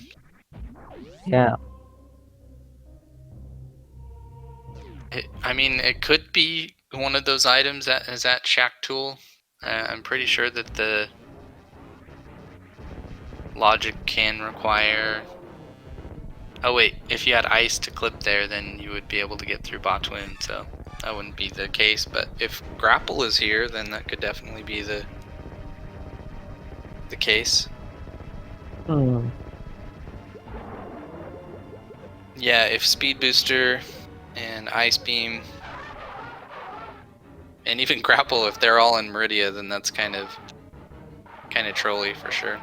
Yeah. I mean, it could be one of those items that is that Shack Tool. I'm pretty sure that the logic can require. Oh wait, if you had ice to clip there, then you would be able to get through Botwin, so that wouldn't be the case. But if grapple is here, then that could definitely be the case. Hmm. Yeah, if Speed Booster and Ice Beam and even grapple, if they're all in Meridia, then that's kind of trolly for sure.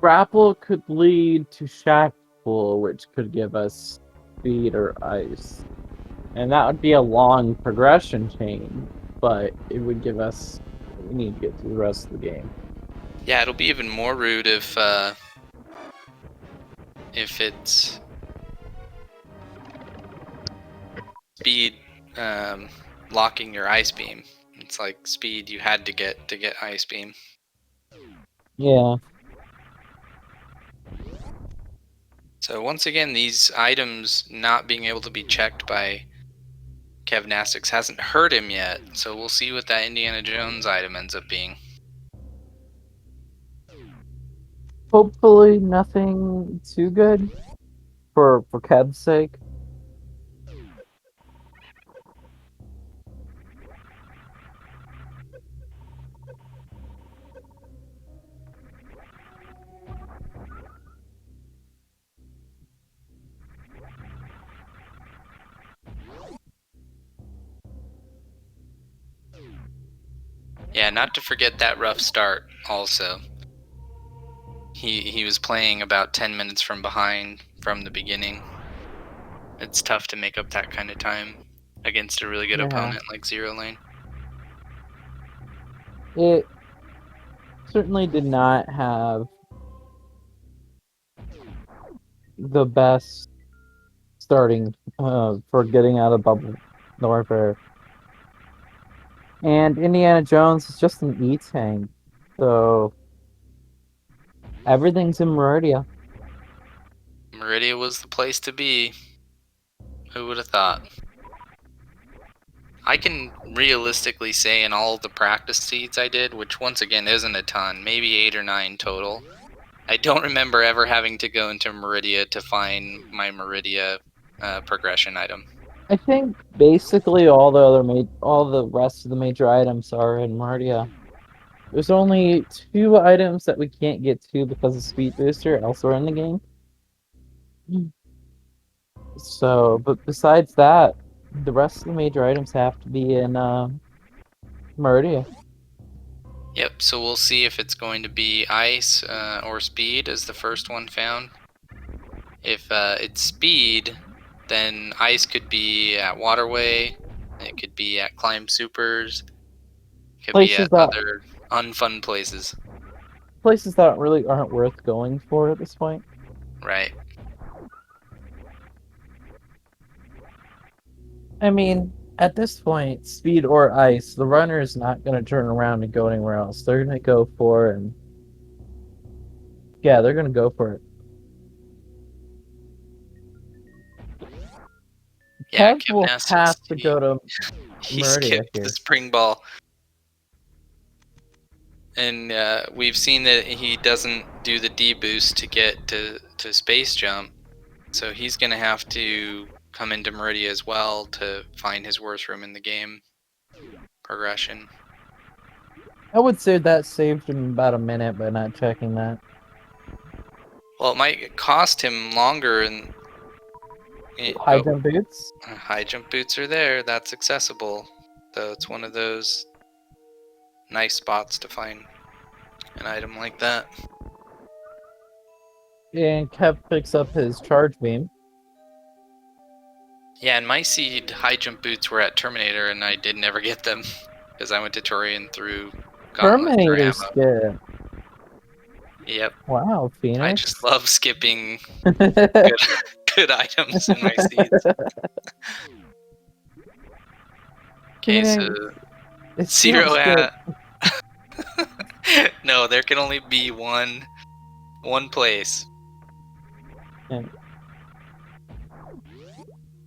Grapple could lead to Shack Pool, which could give us speed or ice. And that would be a long progression chain, but it would give us we need to get through the rest of the game. Yeah, it'll be even more rude if it's speed locking your ice beam. It's like speed you had to get ice beam. Yeah. So once again, these items not being able to be checked by Kevnastix hasn't hurt him yet. So we'll see what that Indiana Jones item ends up being. Hopefully nothing too good for Kev's sake. Yeah, not to forget that rough start also. He was playing about 10 minutes from behind from the beginning. It's tough to make up that kind of time against a really good Yeah. opponent like Zero Lane. It certainly did not have the best starting for getting out of bubble warfare. And Indiana Jones is just an E-tank, so everything's in Meridia. Meridia was the place to be. Who would have thought? I can realistically say in all the practice seeds I did, which once again isn't a ton, maybe 8 or 9 total, I don't remember ever having to go into Meridia to find my Meridia progression item. I think basically all the rest of the major items are in Meridia. There's only 2 items that we can't get to because of Speed Booster elsewhere in the game. So, but besides that, the rest of the major items have to be in Meridia. Yep, so we'll see if it's going to be ice or speed as the first one found. If it's speed, then ice could be at Waterway, it could be at Climb Supers, it could be Places at that other unfun places. really aren't worth going for at this point. Right. I mean, At this point, speed or ice, the runner is not going to turn around and go anywhere else. They're going to go for and yeah, they're going to go for it. Yeah, Kev will gymnastics. have to go to He Meridia skipped the here. spring ball. And we've seen that he doesn't do the D boost to get to space jump. So he's going to have to come into Meridia as well to find his worst room in the game progression. I would say that saved him about a minute by not checking that. Well, it might cost him longer, and High jump boots? high jump boots are there. That's accessible. So it's one of those nice spots to find an item like that. And Kev picks up his charge beam. Yeah, in my seed, high jump boots were at Terminator, and I did never get them because I went to Torian through gauntlets for Terminator ammo. skip. Yep. Wow, Phoenix. I just love skipping good items in my seeds. Okay, so it's 0 at. No, there can only be one place. Yeah.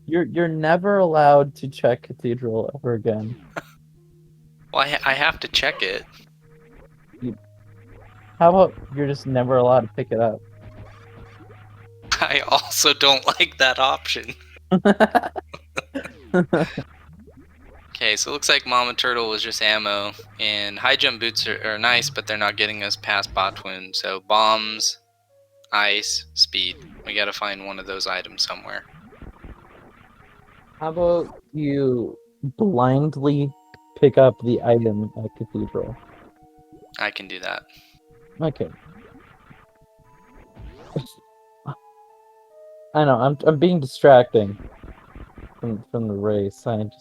You're never allowed to check Cathedral ever again. Well, I have to check it. How about you're just never allowed to pick it up? I also don't like that option. Okay, so it looks like Mama Turtle was just ammo, and high jump boots are nice, but they're not getting us past Bot Twin. So bombs, ice, speed. We gotta find one of those items somewhere. How about you blindly pick up the item at Cathedral? I can do that. Okay. I know, I'm being distracting from the race. I'm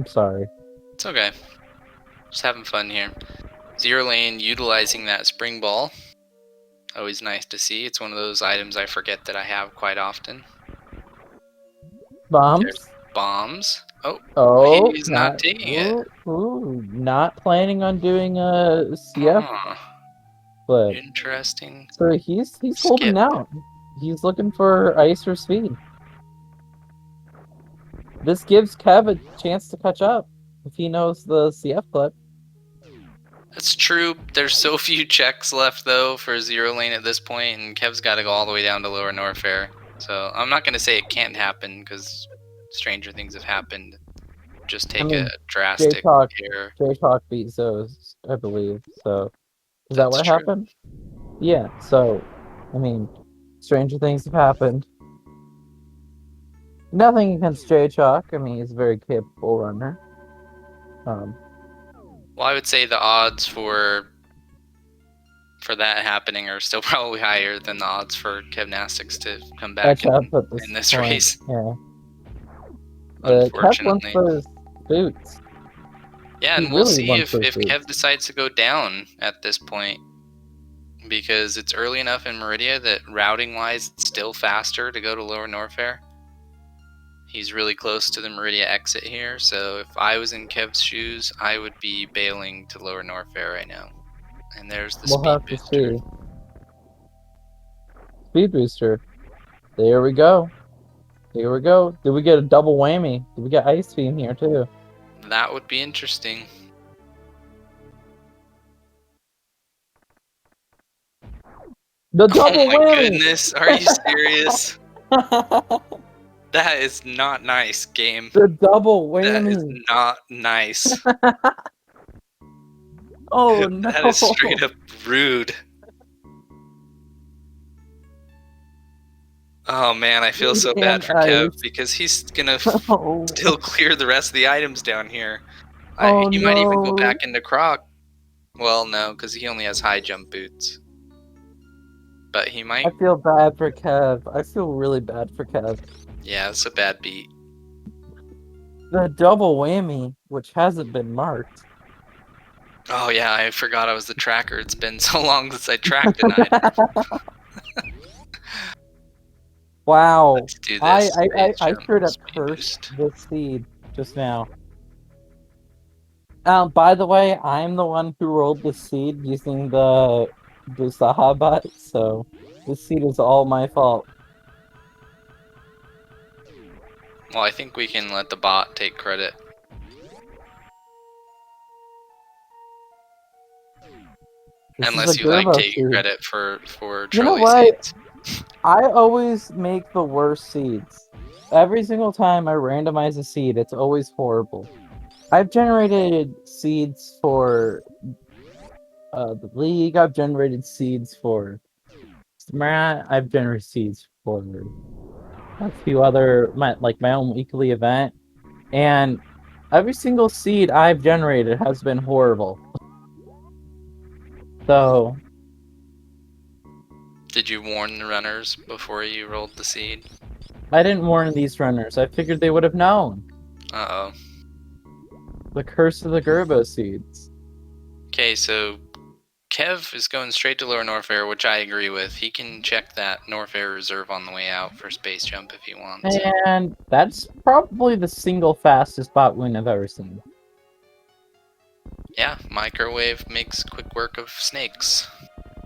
sorry. It's okay. Just having fun here. Zero lane utilizing that spring ball. Always nice to see. It's one of those items I forget that I have quite often. Bombs? There's bombs. Oh, he's not taking it. Not planning on doing a CF flip. Interesting. So he's holding out. He's looking for ice or speed. This gives Kev a chance to catch up if he knows the CF clip. That's true. There's so few checks left though for zero lane at this point, and Kev's got to go all the way down to Lower Norfair. So I'm not gonna say it can't happen because stranger things have happened. Just take a drastic error. J-Talk beat Zoes, I believe. So is that what happened? Yeah. So I mean, stranger things have happened. Nothing against J-Chalk. I mean, he's a very capable runner. Well, I would say the odds for that happening are still probably higher than the odds for Kevnastics to come back in this race. Yeah. Unfortunately. Kev wants those boots. Yeah, and we'll see if Kev decides to go down at this point. Because it's early enough in Meridia that routing-wise, it's still faster to go to Lower Norfair. He's really close to the Meridia exit here, so if I was in Kev's shoes, I would be bailing to Lower Norfair right now. And there's the speed booster. Speed booster. There we go. Here we go. Did we get a double whammy? Did we get Ice Beam here too? That would be interesting. The double whammy! Oh my goodness, are you serious? That is not nice, game. The double whammy. That is not nice. Oh no. That is straight up rude. Oh man, I feel so bad for Kev because he's gonna still clear the rest of the items down here. He might even go back into Croc. Well, no, because he only has high jump boots. But he might. I feel bad for Kev. I feel really bad for Kev. Yeah, it's a bad beat. The double whammy, which hasn't been marked. Oh yeah, I forgot I was the tracker. It's been so long since I tracked an item. Wow. Let's do I this. I I, Space I jump, straight up speed cursed boost. the seed just now. By the way, I'm the one who rolled the seed using the Busaha bot, so the seed is all my fault. Well, I think we can let the bot take credit. This is a Unless you like Gerbo taking seed. credit for You know trolley what? seeds. I always make the worst seeds. Every single time I randomize a seed, it's always horrible. I've generated seeds for the league. I've generated seeds for Smrat. I've generated seeds for a few other my own weekly event, and every single seed I've generated has been horrible. So Did you warn the runners before you rolled the seed? I didn't warn these runners. I figured they would have known. Uh-oh. The curse of the Gerbo seeds. Okay, so Kev is going straight to Lower Norfair, which I agree with. He can check that Norfair reserve on the way out for space jump if he wants. And that's probably the single fastest bot win I've ever seen. Yeah, microwave makes quick work of snakes.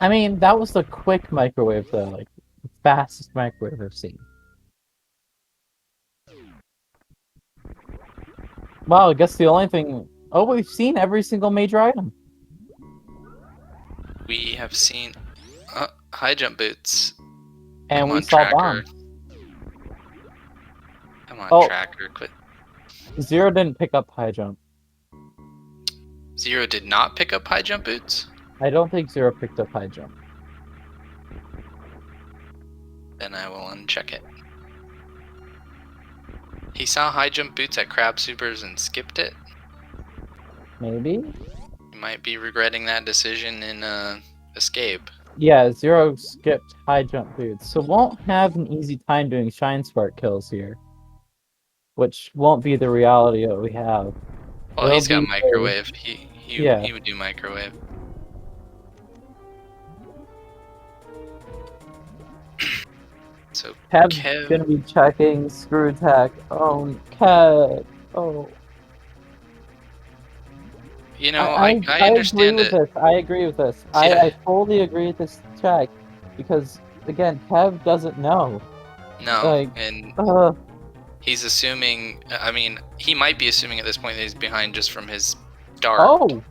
I mean, that was the quick microwave though, like the fastest microwave I've seen. Wow, I guess the only thing. Oh, we've seen every single major item. We have seen high jump boots. And Come we on, saw tracker. bombs. Come on, Oh. tracker. Quit. Zero didn't pick up high jump. Zero did not pick up high jump boots? I don't think Zero picked up high jump. Then I will uncheck it. He saw high jump boots at Crab Supers and skipped it? Maybe? You might be regretting that decision in Escape. Yeah, Zero skipped high jump boots, so won't have an easy time doing Shine Spark kills here. Which won't be the reality that we have. Well, It'll he's got be microwave. Yeah. He would do microwave. So Kev's Kev, gonna be checking screw attack. Oh, Kev. Oh. you know, I I agree understand with it. this. I agree with this. Yeah. I fully agree with this check because again, Kev doesn't know. No, Like, and uh, he's assuming. I mean, he might be assuming at this point that he's behind just from his dart. oh.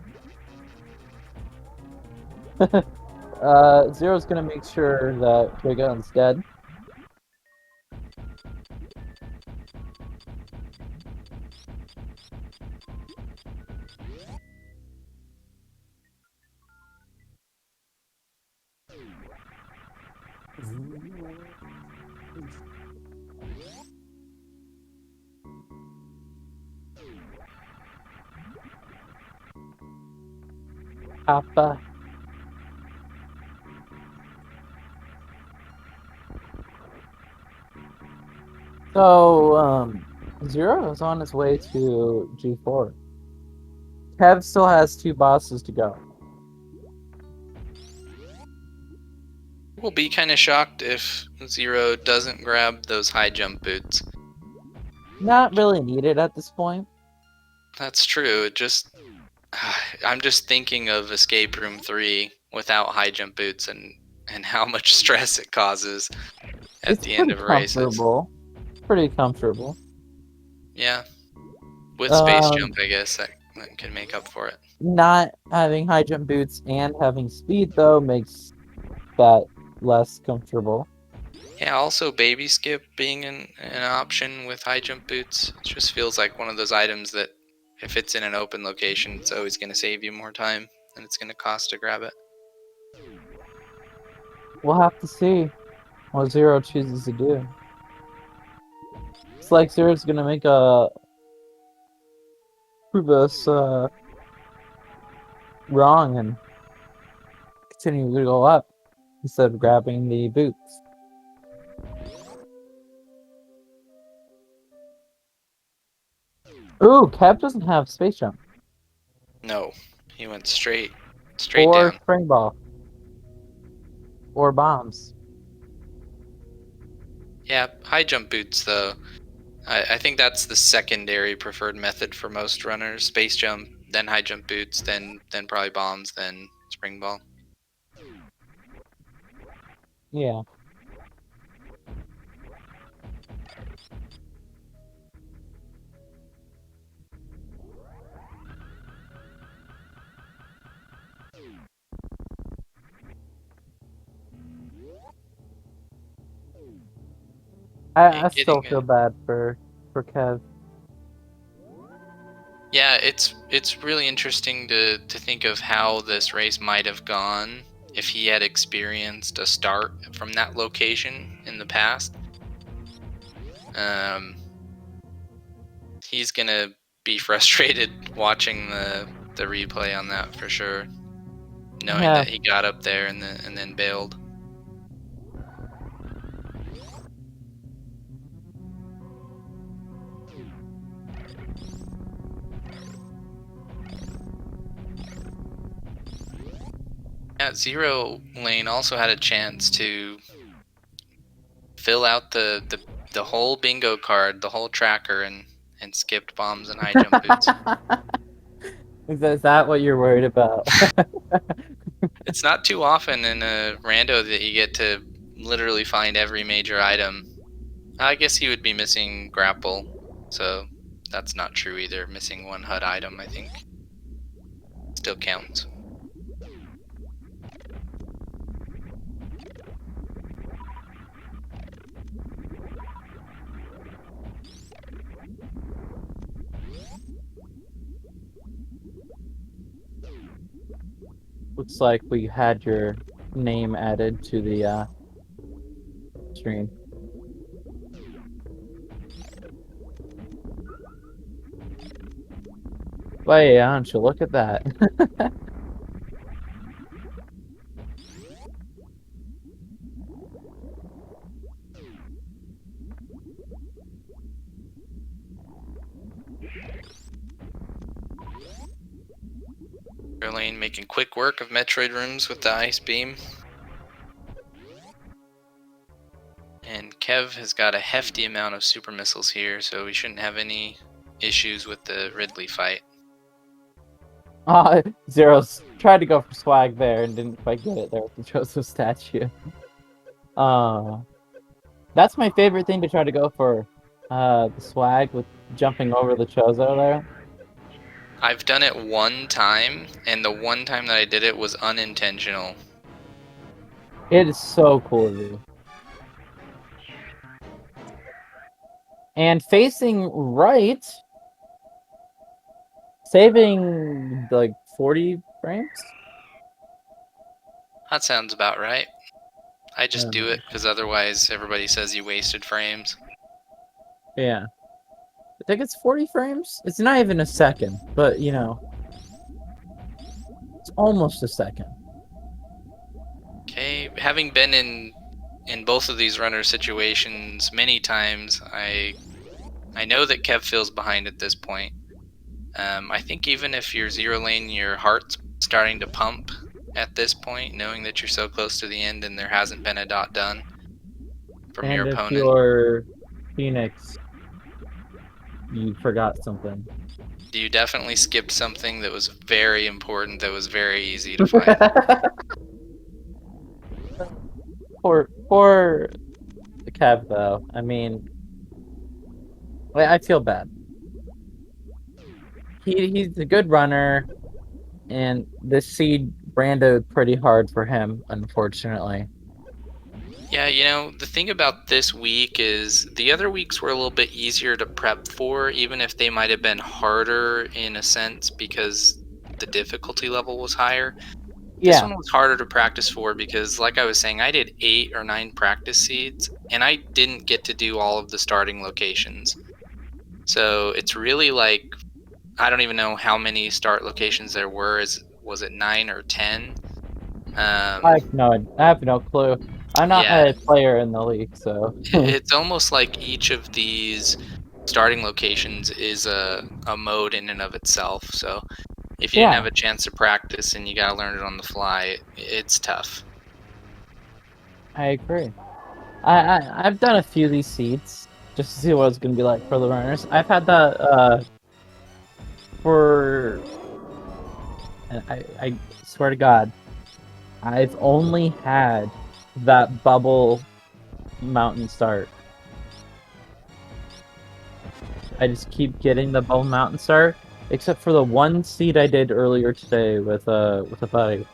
Zero's gonna make sure that Dragon's dead. Papa. So, Zero is on his way to G4. Kev still has 2 bosses to go. We'll be kind of shocked if Zero doesn't grab those high jump boots. Not really needed at this point. That's true. It just, I'm just thinking of Escape Room 3 without high jump boots and how much stress it causes at It's the end pretty of races. comfortable. Pretty comfortable. Yeah, with space jump, I guess that can make up for it. Not having high jump boots and having speed though makes that less comfortable. Yeah, also baby skip being an option with high jump boots. It just feels like one of those items that if it's in an open location, it's always going to save you more time than it's going to cost to grab it. We'll have to see what Zero chooses to do. It's like Zero's gonna make a prove us wrong and continue to go up instead of grabbing the boots. Ooh, Kev doesn't have space jump. No, he went straight Or down. spring ball. Or bombs. Yeah, high jump boots though. I think that's the secondary preferred method for most runners. Space jump, then high jump boots, then probably bombs, then spring ball. Yeah. And I still feel bad for Kev. yeah, it's really interesting to think of how this race might have gone if he had experienced a start from that location in the past. Um, he's gonna be frustrated watching the replay on that for sure, knowing Yeah. that he got up there and then bailed. Yeah, Zero Lane also had a chance to fill out the whole bingo card, the whole tracker, and skipped bombs and high jump boots. Is that what you're worried about? It's not too often in a rando that you get to literally find every major item. I guess he would be missing grapple, so that's not true either. Missing one HUD item, I think, still counts. Looks like we had your name added to the stream. Well, yeah, don't you look at that. Lane making quick work of Metroid rooms with the ice beam. And Kev has got a hefty amount of super missiles here, so we shouldn't have any issues with the Ridley fight. Zero's tried to go for swag there and didn't quite get it there with the Joseph statue. That's my favorite thing to try to go for, the swag with jumping over the Chozo there. I've done it one time, and the one time that I did it was unintentional. It is so cool of you. And facing right, saving like 40 frames. That sounds about right. I just do it because otherwise everybody says you wasted frames. Yeah. I think it's 40 frames. It's not even a second, but you know, it's almost a second. Okay, having been in both of these runner situations many times, I know that Kev feels behind at this point. I think even if you're Zero Lane, your heart's starting to pump at this point, knowing that you're so close to the end and there hasn't been a dot done from your And if opponent. you're Phoenix, you forgot something. You definitely skipped something that was very important, that was very easy to find. Poor Kev, though. I mean, I feel bad. He's a good runner, and this seed brandoed pretty hard for him, unfortunately. Yeah, you know, the thing about this week is the other weeks were a little bit easier to prep for, even if they might have been harder in a sense because the difficulty level was higher. This one was harder to practice for because, like I was saying, I did 8 or 9 practice seeds, and I didn't get to do all of the starting locations. So it's really like, I don't even know how many start locations there were. Was it 9 or 10? I have no clue. I'm not Yeah, a player in the league, so. it's almost like each of these starting locations is a mode in and of itself. So if you didn't have a chance to practice and you got to learn it on the fly, it's tough. I agree. I've done a few of these seeds just to see what it's gonna be like for the runners. I've had that for and I swear to God, I've only had that bubble mountain start. I just keep getting the bubble mountain start, except for the one seed I did earlier today with a buddy.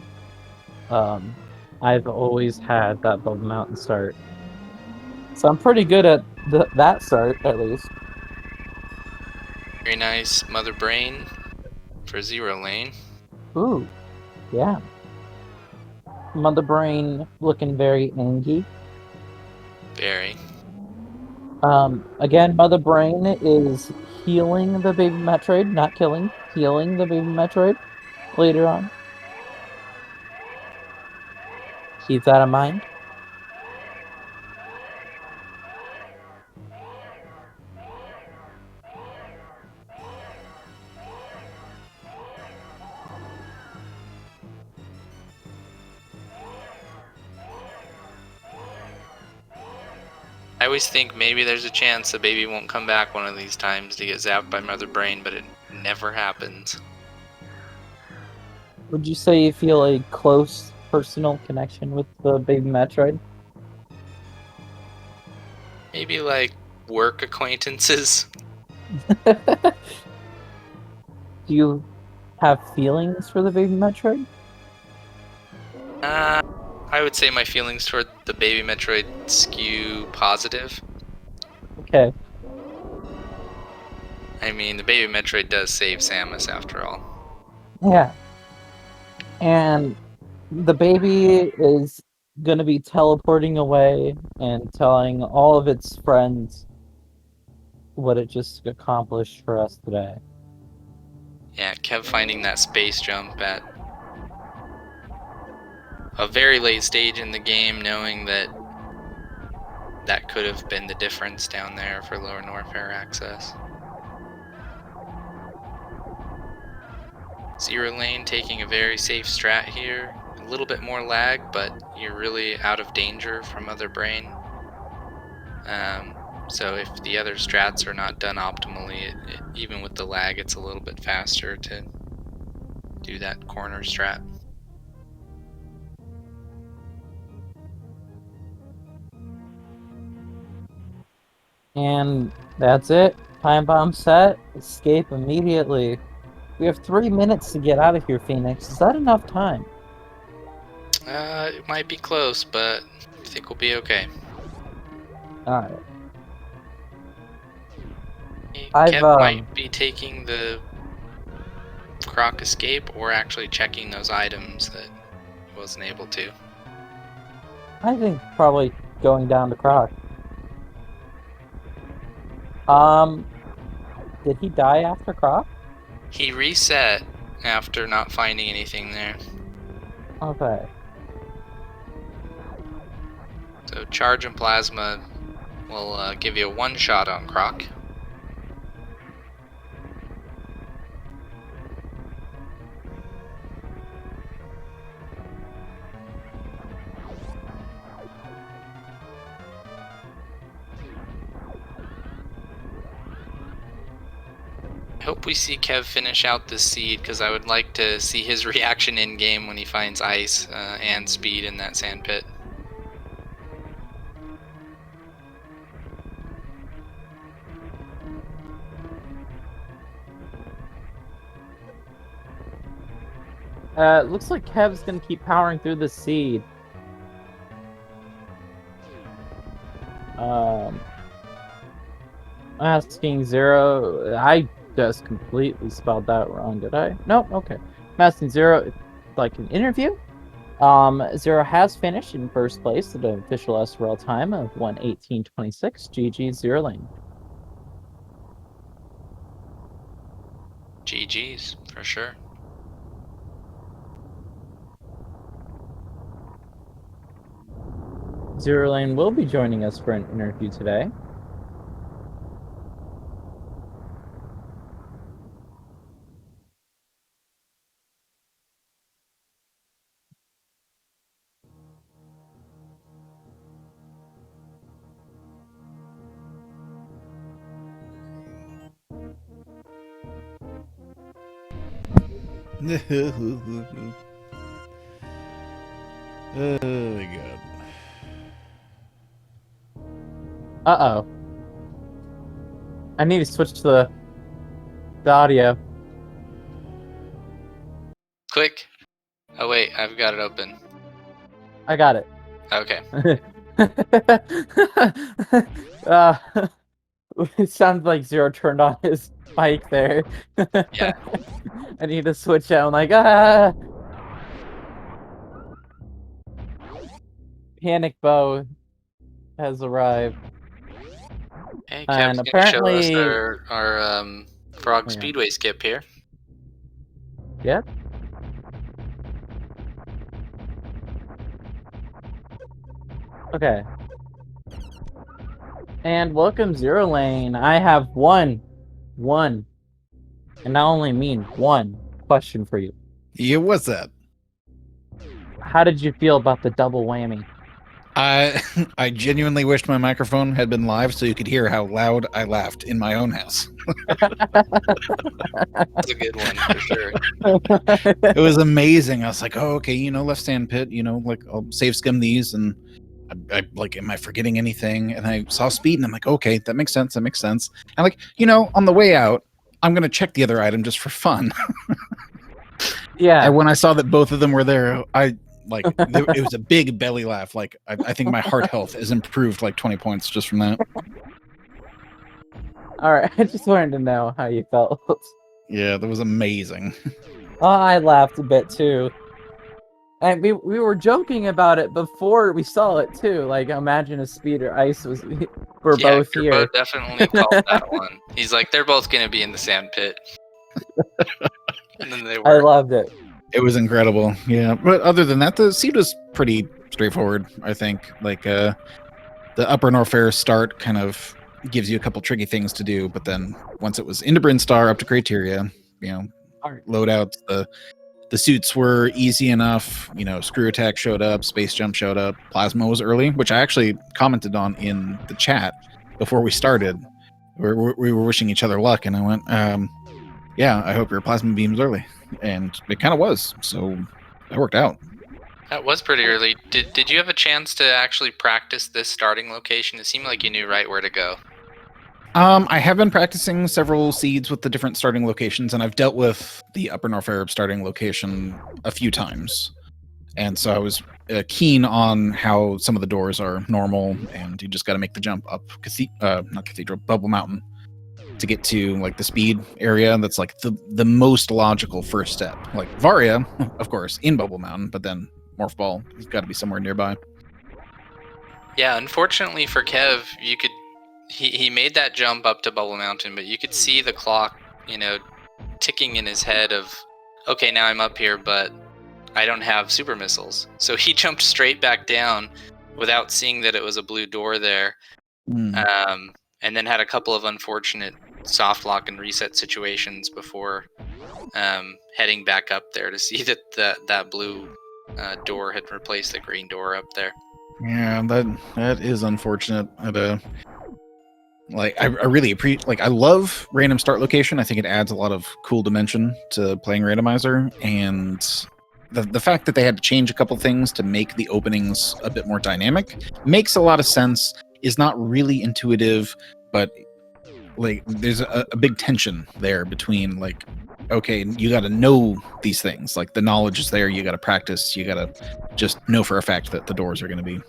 Um, I've always had that bubble mountain start, so I'm pretty good at that start at least. Very nice Mother Brain for Zero Lane. Ooh, yeah. Mother Brain looking very angy. Very. Again, Mother Brain is healing the baby Metroid, not killing, healing the baby Metroid later on. Keep that in mind. I always think maybe there's a chance the baby won't come back one of these times to get zapped by Mother Brain, but it never happens. Would you say you feel a close personal connection with the baby Metroid? Maybe like work acquaintances. Do you have feelings for the baby Metroid? I would say my feelings toward the baby Metroid skew positive. Okay. I mean, the baby Metroid does save Samus after all. Yeah. And the baby is going to be teleporting away and telling all of its friends what it just accomplished for us today. Yeah, Kev finding that space jump at a very late stage in the game, knowing that that could have been the difference down there for lower Norfair access. Zero Lane taking a very safe strat here. A little bit more lag, but you're really out of danger from Mother Brain. So if the other strats are not done optimally, even with the lag, it's a little bit faster to do that corner strat. And that's it. Time bomb set. Escape immediately. We have 3 minutes to get out of here, Phoenix. Is that enough time? It might be close, but I think we'll be okay. Alright. I've Kev might be taking the Croc escape or actually checking those items that he wasn't able to. I think probably going down to Croc. Did he die after Croc? He reset after not finding anything there. Okay. So Charge and Plasma will give you a one shot on Croc. I hope we see Kev finish out this seed because I would like to see his reaction in game when he finds ice and speed in that sand pit. Looks like Kev's gonna keep powering through the seed. Um, Asking Zero. I just completely spelled that wrong, did I? Nope, okay. I'm asking Zero, like an interview. Zero has finished in first place at an official SRL time of 1:18:26. GG Zero Lane. GG's, for sure. Zero Lane will be joining us for an interview today. Oh my god. Uh-oh. I need to switch to the audio. Click. Oh wait, I've got it open. I got it. Okay. uh, it sounds like Zero turned on his mic there. Yeah. I need to switch out. I'm like, ah. Panic Bow has arrived. Hey, And Kev's gonna show us apparently, our frog yeah. speedway skip here. Yep. Okay. And welcome, Zero Lane. I have one, and I only mean one question for you. Yeah, what's that? How did you feel about the double whammy? I genuinely wished my microphone had been live so you could hear how loud I laughed in my own house. That's a good one for sure. It was amazing. I was like, oh, okay, left stand pit, like I'll save skim these, and I like, am I forgetting anything? And I saw speed, and I'm like, okay, that makes sense. And like, on the way out, I'm gonna check the other item just for fun. Yeah. And when I saw that both of them were there, it was a big belly laugh. Like, I think my heart health is improved like 20 points just from that. All right. I just wanted to know how you felt. Yeah, that was amazing. Oh, I laughed a bit too. And we were joking about it before we saw it too. Like, imagine if Speed or Ice we're both here. Gerbo definitely called that one. He's like, they're both gonna be in the sand pit. And then they were. I loved it. It was incredible. Yeah, but other than that, the seed was pretty straightforward. I think the upper Norfair start kind of gives you a couple tricky things to do, but then once it was into Brinstar up to criteria, loadouts, the suits were easy enough. Screw attack showed up, space jump showed up, plasma was early, which I actually commented on in the chat before we started. We were wishing each other luck, and I went, yeah, I hope your plasma beam's early. And it kind of was, so that worked out. That was pretty early. Did you have a chance to actually practice this starting location? It seemed like you knew right where to go. I have been practicing several seeds with the different starting locations, and I've dealt with the Upper North Arab starting location a few times. And so I was keen on how some of the doors are normal, and you just got to make the jump up Bubble Mountain to get to like the speed area. That's like the most logical first step. Like Varia, of course, in Bubble Mountain, but then Morph Ball has got to be somewhere nearby. Yeah, unfortunately for Kev, he made that jump up to Bubble Mountain, but you could see the clock, ticking in his head of, okay, now I'm up here, but I don't have super missiles. So he jumped straight back down without seeing that it was a blue door there. And then had a couple of unfortunate soft lock and reset situations before heading back up there to see that blue door had replaced the green door up there. Yeah, that is unfortunate. I really appreciate. I love random start location. I think it adds a lot of cool dimension to playing Randomizer, and the fact that they had to change a couple things to make the openings a bit more dynamic makes a lot of sense. Is not really intuitive, but there's a big tension there between okay, you got to know these things. Like the knowledge is there, you got to practice, you got to just know for a fact that the doors are going to be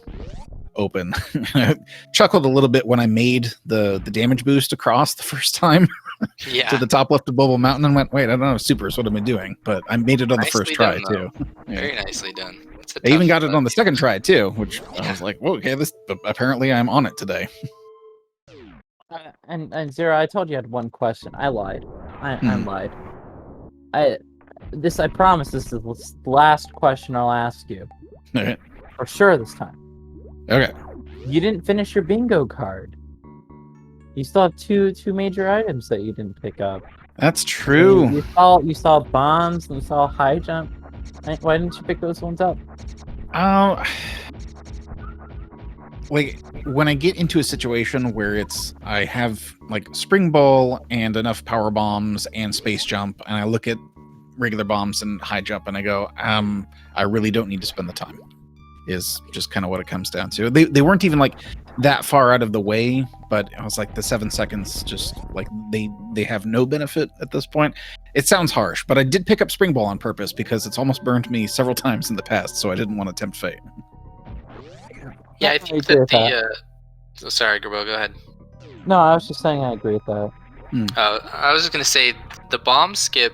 open. I chuckled a little bit when I made the damage boost across the first time to the top left of Bubble Mountain and went, wait, I don't know supers, what am I doing? But I made it on the first try too. Yeah. Very nicely done. I even got it on the second try too, which I was like, whoa, okay, apparently I'm on it today. And Zero, I told you I had one question. I lied. I lied. I promise this is the last question I'll ask you. Okay. For sure this time. Okay. You didn't finish your bingo card. You still have two major items that you didn't pick up. That's true. You saw bombs and you saw high jump. Why didn't you pick those ones up? When I get into a situation where I have spring ball and enough power bombs and space jump, and I look at regular bombs and high jump, and I go, I really don't need to spend the time. Is just kind of what it comes down to. They weren't even like that far out of the way, but I was like the 7 seconds just like they have no benefit at this point. It sounds harsh, but I did pick up Spring Ball on purpose because it's almost burned me several times in the past, so I didn't want to tempt fate. Yeah, I think that the sorry, Gerbo, go ahead. No, I was just saying I agree with that. I was just gonna say the bomb skip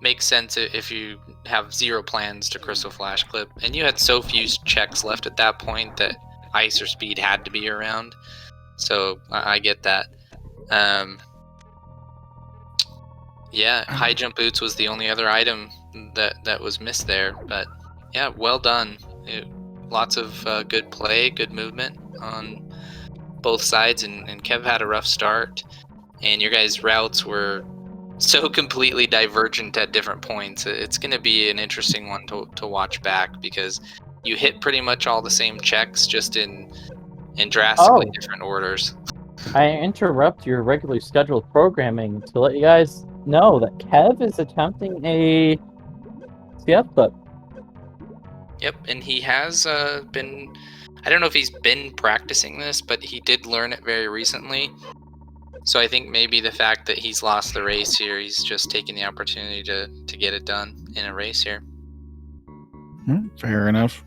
makes sense if you have 0 plans to Crystal Flash clip, and you had so few checks left at that point that ice or speed had to be around. So I get that. Yeah, high jump boots was the only other item that was missed there, but yeah, well done. Lots of good play, good movement on both sides, and Kev had a rough start, and your guys' routes were so completely divergent at different points. It's going to be an interesting one to watch back, because you hit pretty much all the same checks, just in drastically different orders. I interrupt your regularly scheduled programming to let you guys know that Kev is attempting a CF clip. Yep, and he has been... I don't know if he's been practicing this, but he did learn it very recently. So I think maybe the fact that he's lost the race here, he's just taking the opportunity to get it done in a race here. Fair enough.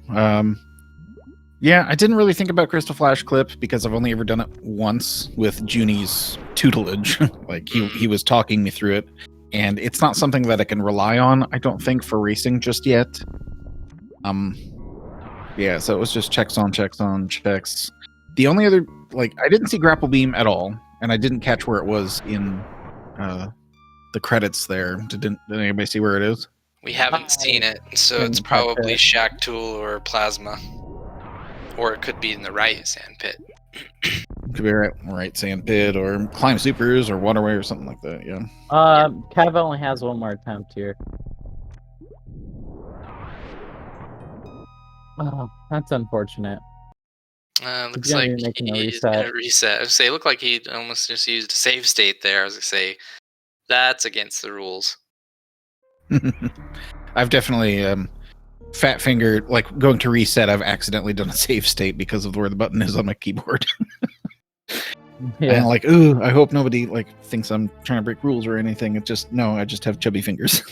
Yeah, I didn't really think about Crystal Flash clip because I've only ever done it once with Junie's tutelage. Like he was talking me through it, and it's not something that I can rely on, I don't think, for racing just yet. Yeah, so it was just checks on checks. The only other, like, I didn't see Grapple Beam at all, and I didn't catch where it was in the credits there. Did anybody see where it is? We haven't seen it, so it's probably Shack Tool or Plasma. Or it could be in the right sand pit. Could be right sand pit, or Climb Supers, or Waterway, or something like that, yeah. Kev only has one more attempt here. Oh, that's unfortunate. Looks like he's gonna reset. I was say, it looked like he almost just used a save state there. I was gonna say, that's against the rules. I've definitely fat fingered, like going to reset. I've accidentally done a save state because of where the button is on my keyboard. Yeah. And like, ooh, I hope nobody like thinks I'm trying to break rules or anything. It's just no, I just have chubby fingers.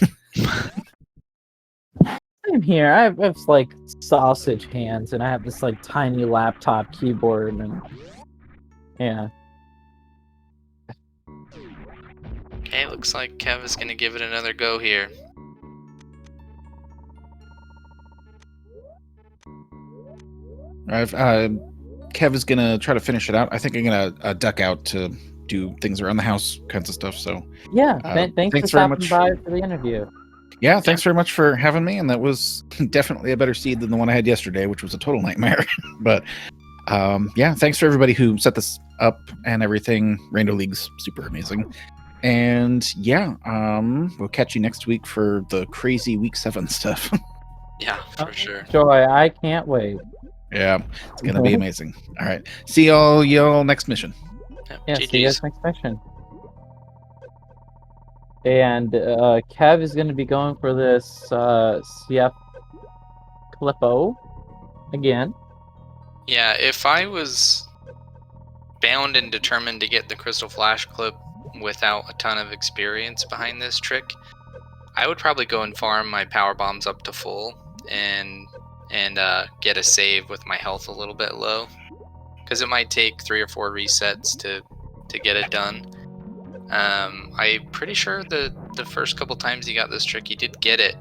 I'm here. I have like sausage hands, and I have this like tiny laptop keyboard, and yeah. Okay, looks like Kev is gonna give it another go here. Kev is gonna try to finish it out. I think I'm gonna duck out to do things around the house, kinds of stuff. So yeah, thanks for stopping by for the interview. Yeah, thanks very much for having me. And that was definitely a better seed than the one I had yesterday, which was a total nightmare. But yeah, thanks for everybody who set this up and everything. Rando League's super amazing. And yeah, we'll catch you next week for the crazy week 7 stuff. Yeah, for sure. Joy, I can't wait. Yeah, it's gonna be amazing. All right, see y'all next mission. Yeah, see you guys next mission. And Kev is going to be going for this CF Clippo again. Yeah, if I was bound and determined to get the Crystal Flash clip without a ton of experience behind this trick, I would probably go and farm my power bombs up to full and get a save with my health a little bit low, because it might take 3 or 4 resets to get it done. I'm pretty sure the first couple times you got this trick, you did get it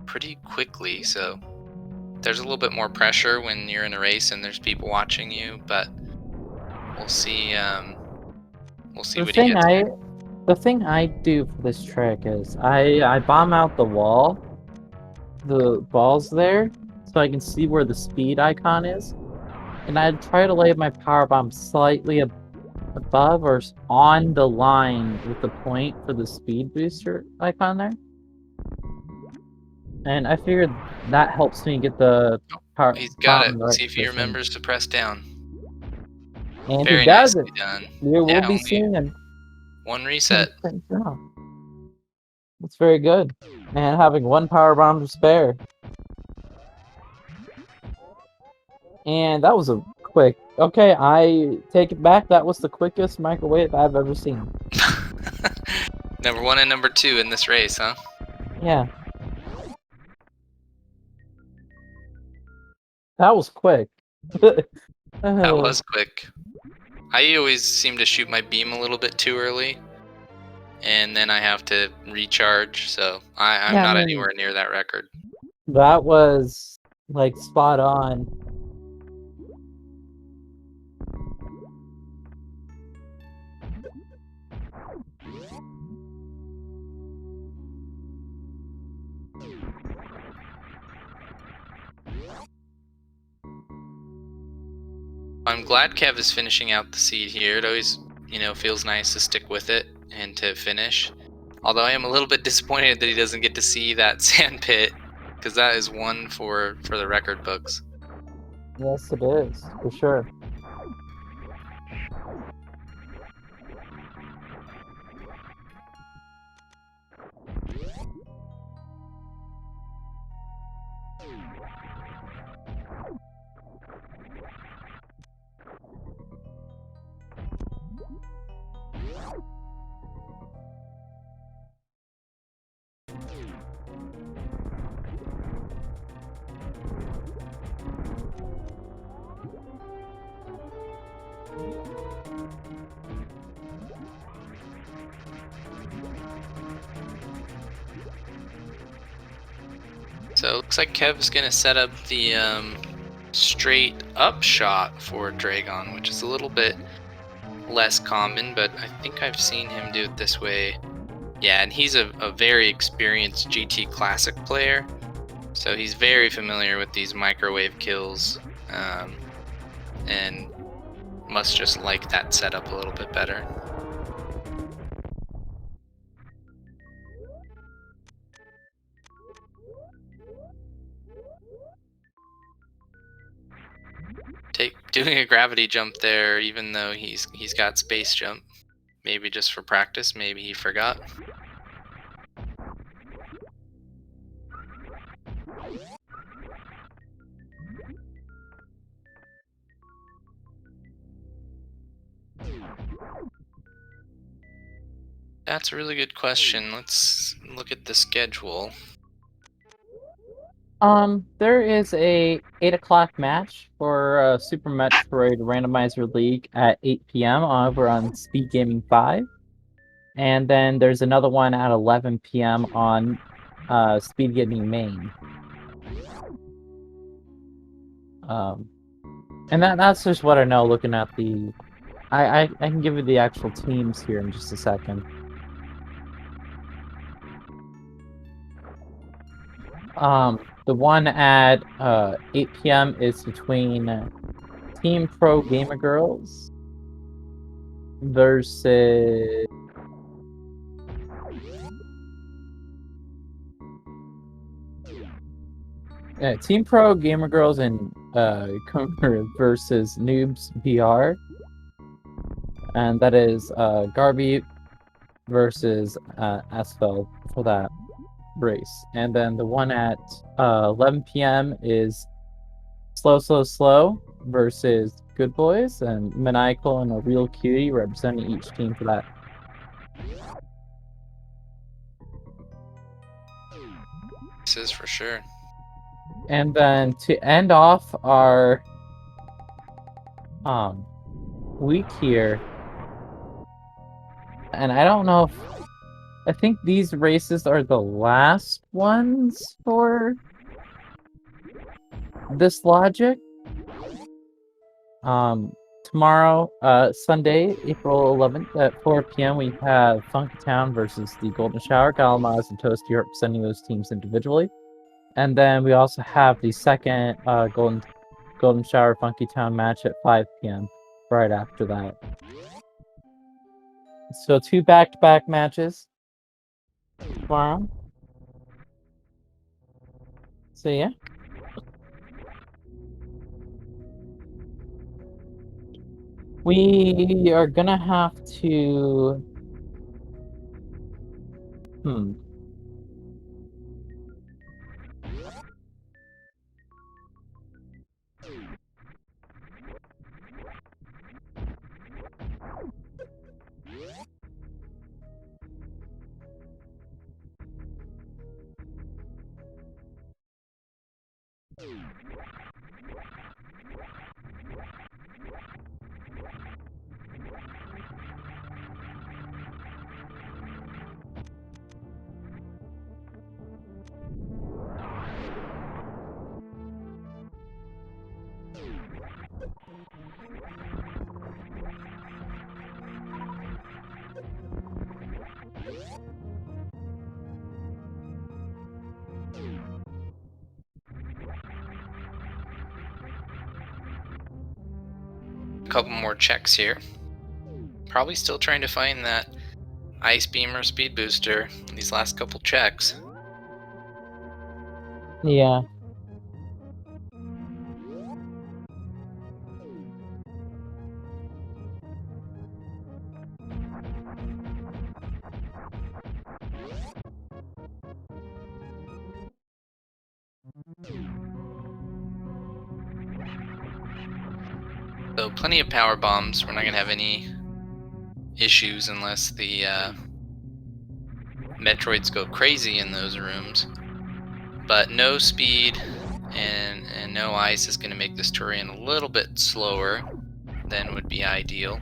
pretty quickly, so there's a little bit more pressure when you're in a race and there's people watching you, but we'll see. We'll see what he gets. The thing I do for this trick is I bomb out the balls there, so I can see where the speed icon is, and I try to lay my power bomb slightly above or on the line with the point for the speed booster icon there. And I figured that helps me get the power. He's got it. Right, see if he remembers to press down. And very he does it. Done. We'll be seeing him. 1 reset. That's very good. And having one power bomb to spare. And that was a quick. Okay, I take it back. That was the quickest microwave I've ever seen. Number 1 and number 2 in this race, huh? Yeah. That was quick. That was quick. I always seem to shoot my beam a little bit too early, and then I have to recharge, so I'm Yeah, I not mean, anywhere near that record. That was like spot on. I'm glad Kev is finishing out the seed here. It always, feels nice to stick with it and to finish. Although I am a little bit disappointed that he doesn't get to see that sand pit, because that is one for the record books. Yes, it is, for sure. So it looks like Kev's gonna set up the straight up shot for Dragon, which is a little bit less common, but I think I've seen him do it this way. Yeah, and he's a very experienced GT Classic player, so he's very familiar with these microwave kills, and must just like that setup a little bit better. Doing a gravity jump there, even though he's got space jump. Maybe just for practice, maybe he forgot. That's a really good question. Let's look at the schedule. There is a 8 o'clock match for Super Metroid Randomizer League at 8 p.m. over on Speed Gaming 5. And then there's another one at 11 p.m. on Speed Gaming Main. And that's just what I know looking at the... I can give you the actual teams here in just a second. The one at 8 p.m. is between Team Pro Gamer Girls versus Team Pro Gamer Girls and versus Noobs VR, and that is Garby versus Asfeld for that race. And then the one at 11 p.m. is Slow versus Good Boys, and Maniacal and a Real Cutie representing each team for that. This is for sure. And then to end off our week here, and I don't know if I think these races are the last ones for this logic. Tomorrow, Sunday, April 11th at 4 p.m. we have Funky Town versus the Golden Shower. Galamaz and Toasty representing those teams individually. And then we also have the second Golden Shower Funky Town match at 5 p.m. right after that. So 2 back-to-back matches tomorrow. So yeah. We are gonna have to A couple more checks here. Probably still trying to find that ice beam or speed booster. These last couple checks. Yeah. So plenty of power bombs. We're not gonna have any issues unless the Metroids go crazy in those rooms. But no speed and no ice is gonna make this terrain a little bit slower than would be ideal.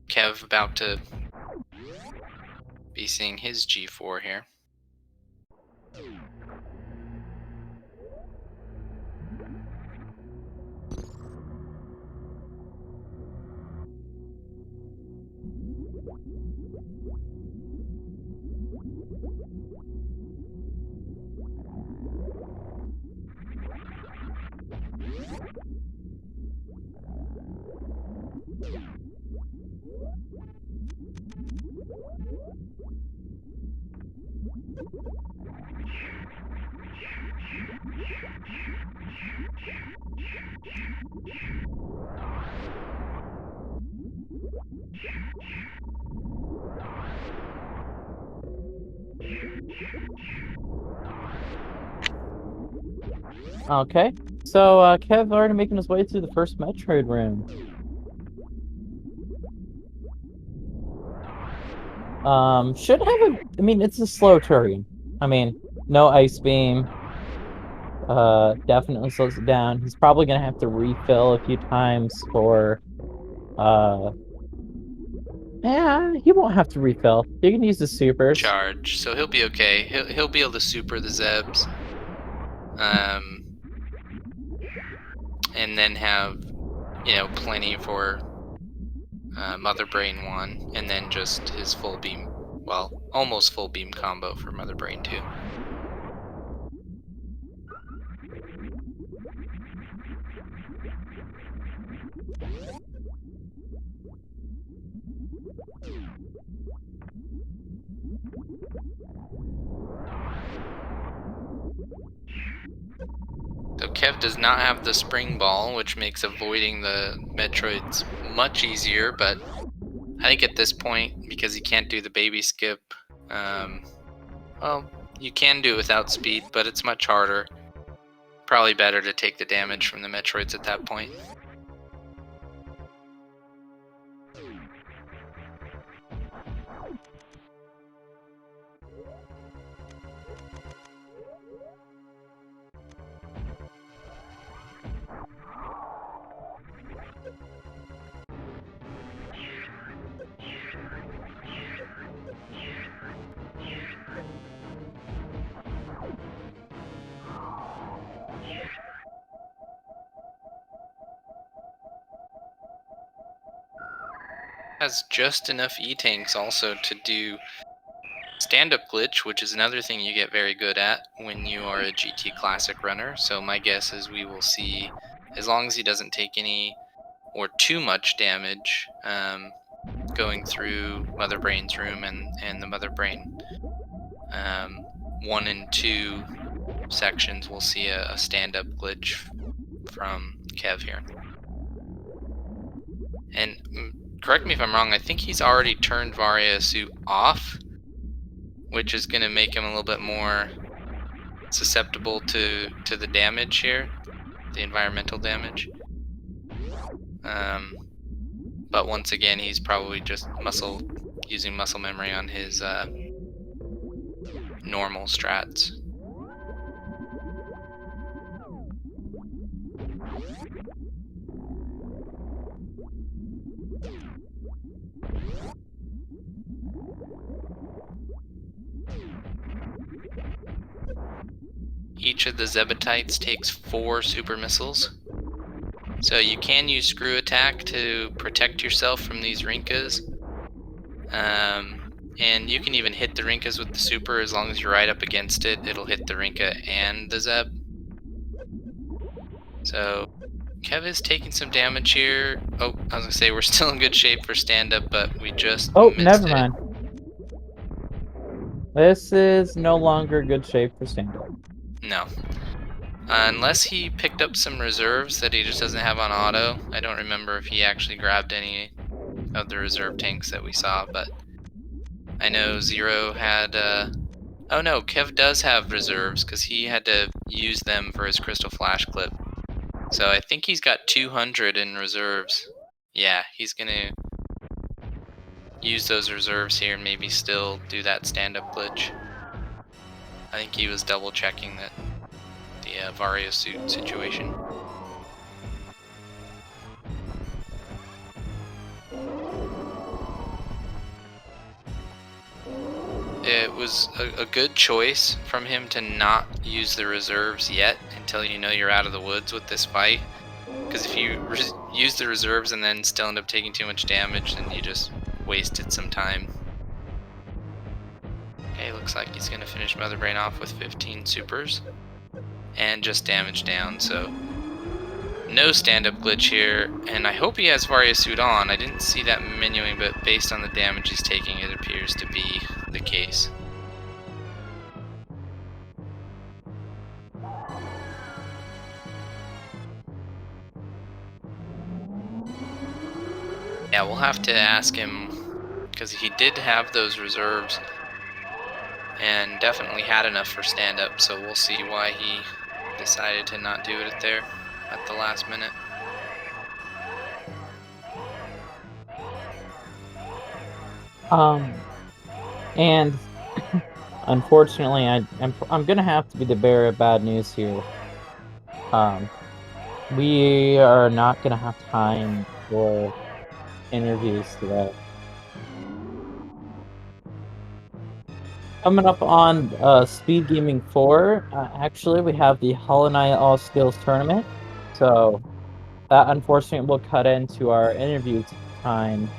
Kev about to be seeing his G4 here. Okay. So Kev already making his way through the first Metroid room. Should have a. I mean, it's a slow terrain. I mean, no ice beam. Definitely slows it down. He's probably gonna have to refill a few times for. Yeah, he won't have to refill. He can use the supers. Charge, so he'll be okay. He'll be able to super the Zebs, and then have plenty for Mother Brain 1, and then just his full beam, well, almost full beam combo for Mother Brain 2. So Kev does not have the spring ball, which makes avoiding the Metroids much easier, but I think at this point, because he can't do the baby skip, well, you can do it without speed, but it's much harder. Probably better to take the damage from the Metroids at that point. Has just enough E-tanks also to do stand-up glitch, which is another thing you get very good at when you are a GT Classic runner. So my guess is we will see, as long as he doesn't take any or too much damage going through Mother Brain's room and the Mother Brain 1 and 2 sections, we'll see a stand-up glitch from Kev here. And correct me if I'm wrong, I think he's already turned Variasu off, which is going to make him a little bit more susceptible to the damage here, the environmental damage. But once again, he's probably just using muscle memory on his normal strats. Each of the Zebatites takes 4 super missiles. So you can use screw attack to protect yourself from these Rinkas. And you can even hit the Rinkas with the super as long as you're right up against it. It'll hit the Rinka and the Zeb. So Kev is taking some damage here. Oh, I was gonna say we're still in good shape for stand-up, but we just missed never it. mind. This is no longer good shape for stand-up. No. Unless he picked up some reserves that he just doesn't have on auto. I don't remember if he actually grabbed any of the reserve tanks that we saw, but I know Zero had... Oh no, Kev does have reserves because he had to use them for his Crystal Flash clip. So I think he's got 200 in reserves. Yeah, he's gonna use those reserves here and maybe still do that stand-up glitch. I think he was double checking that the Vario suit situation. It was a good choice from him to not use the reserves yet until you know you're out of the woods with this fight. Because if you use the reserves and then still end up taking too much damage, then you just wasted some time. Okay, looks like he's going to finish Mother Brain off with 15 supers. And just damage down, so no stand-up glitch here. And I hope he has Vario suit on. I didn't see that menuing, but based on the damage he's taking, it appears to be the case. Yeah, we'll have to ask him, because he did have those reserves and definitely had enough for stand-up, so we'll see why he decided to not do it there at the last minute. And unfortunately, I'm gonna have to be the bearer of bad news here. We are not gonna have time for interviews today. Coming up on Speed Gaming 4, actually we have the Hollow Knight All Skills Tournament, so that unfortunately will cut into our interview time.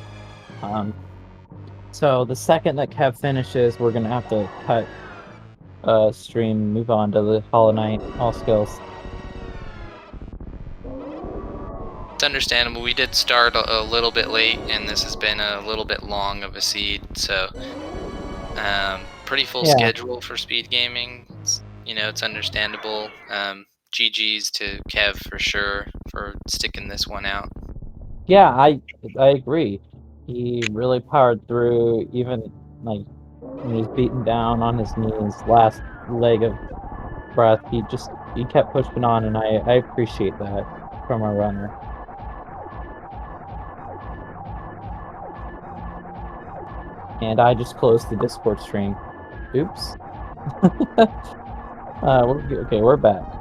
So the second that Kev finishes, we're gonna have to cut stream and move on to the Hollow Knight All Skills. It's understandable. We did start a little bit late, and this has been a little bit long of a seed, so pretty full schedule for Speed Gaming. It's understandable. GG's to Kev for sure for sticking this one out. Yeah, I agree. He really powered through, even like when he was beaten down on his knees, last leg of breath. He kept pushing on, and I appreciate that from our runner. And I just closed the Discord stream. Oops. We're back.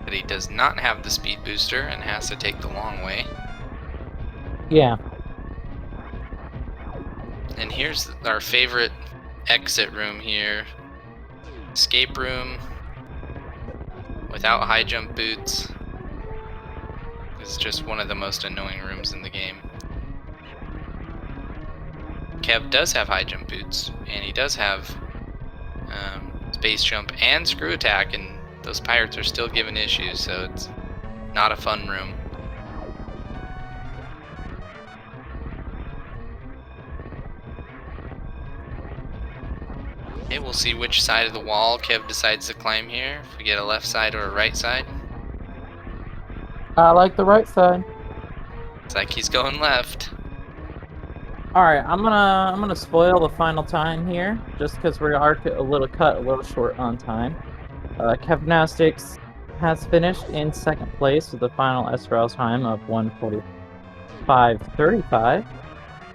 But he does not have the speed booster and has to take the long way. Yeah. And here's our favorite exit room here. Escape room without high jump boots. It's just one of the most annoying rooms in the game. Kev does have high jump boots, and he does have space jump and screw attack, and those pirates are still giving issues, so it's not a fun room. Okay, we'll see which side of the wall Kev decides to climb here. If we get a left side or a right side. I like the right side. It's like he's going left. All right, I'm gonna spoil the final time here, just because we are a little short on time. Kevnastics has finished in second place with the final SRL time of 1:45:35.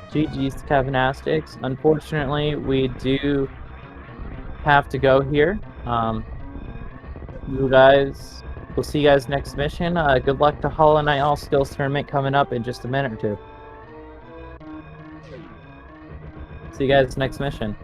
GG's Kevnastics. Unfortunately, we do have to go here. You guys, we'll see you guys next mission. Good luck to Hollow Knight All Skills Tournament coming up in just a minute or two. See you guys next mission.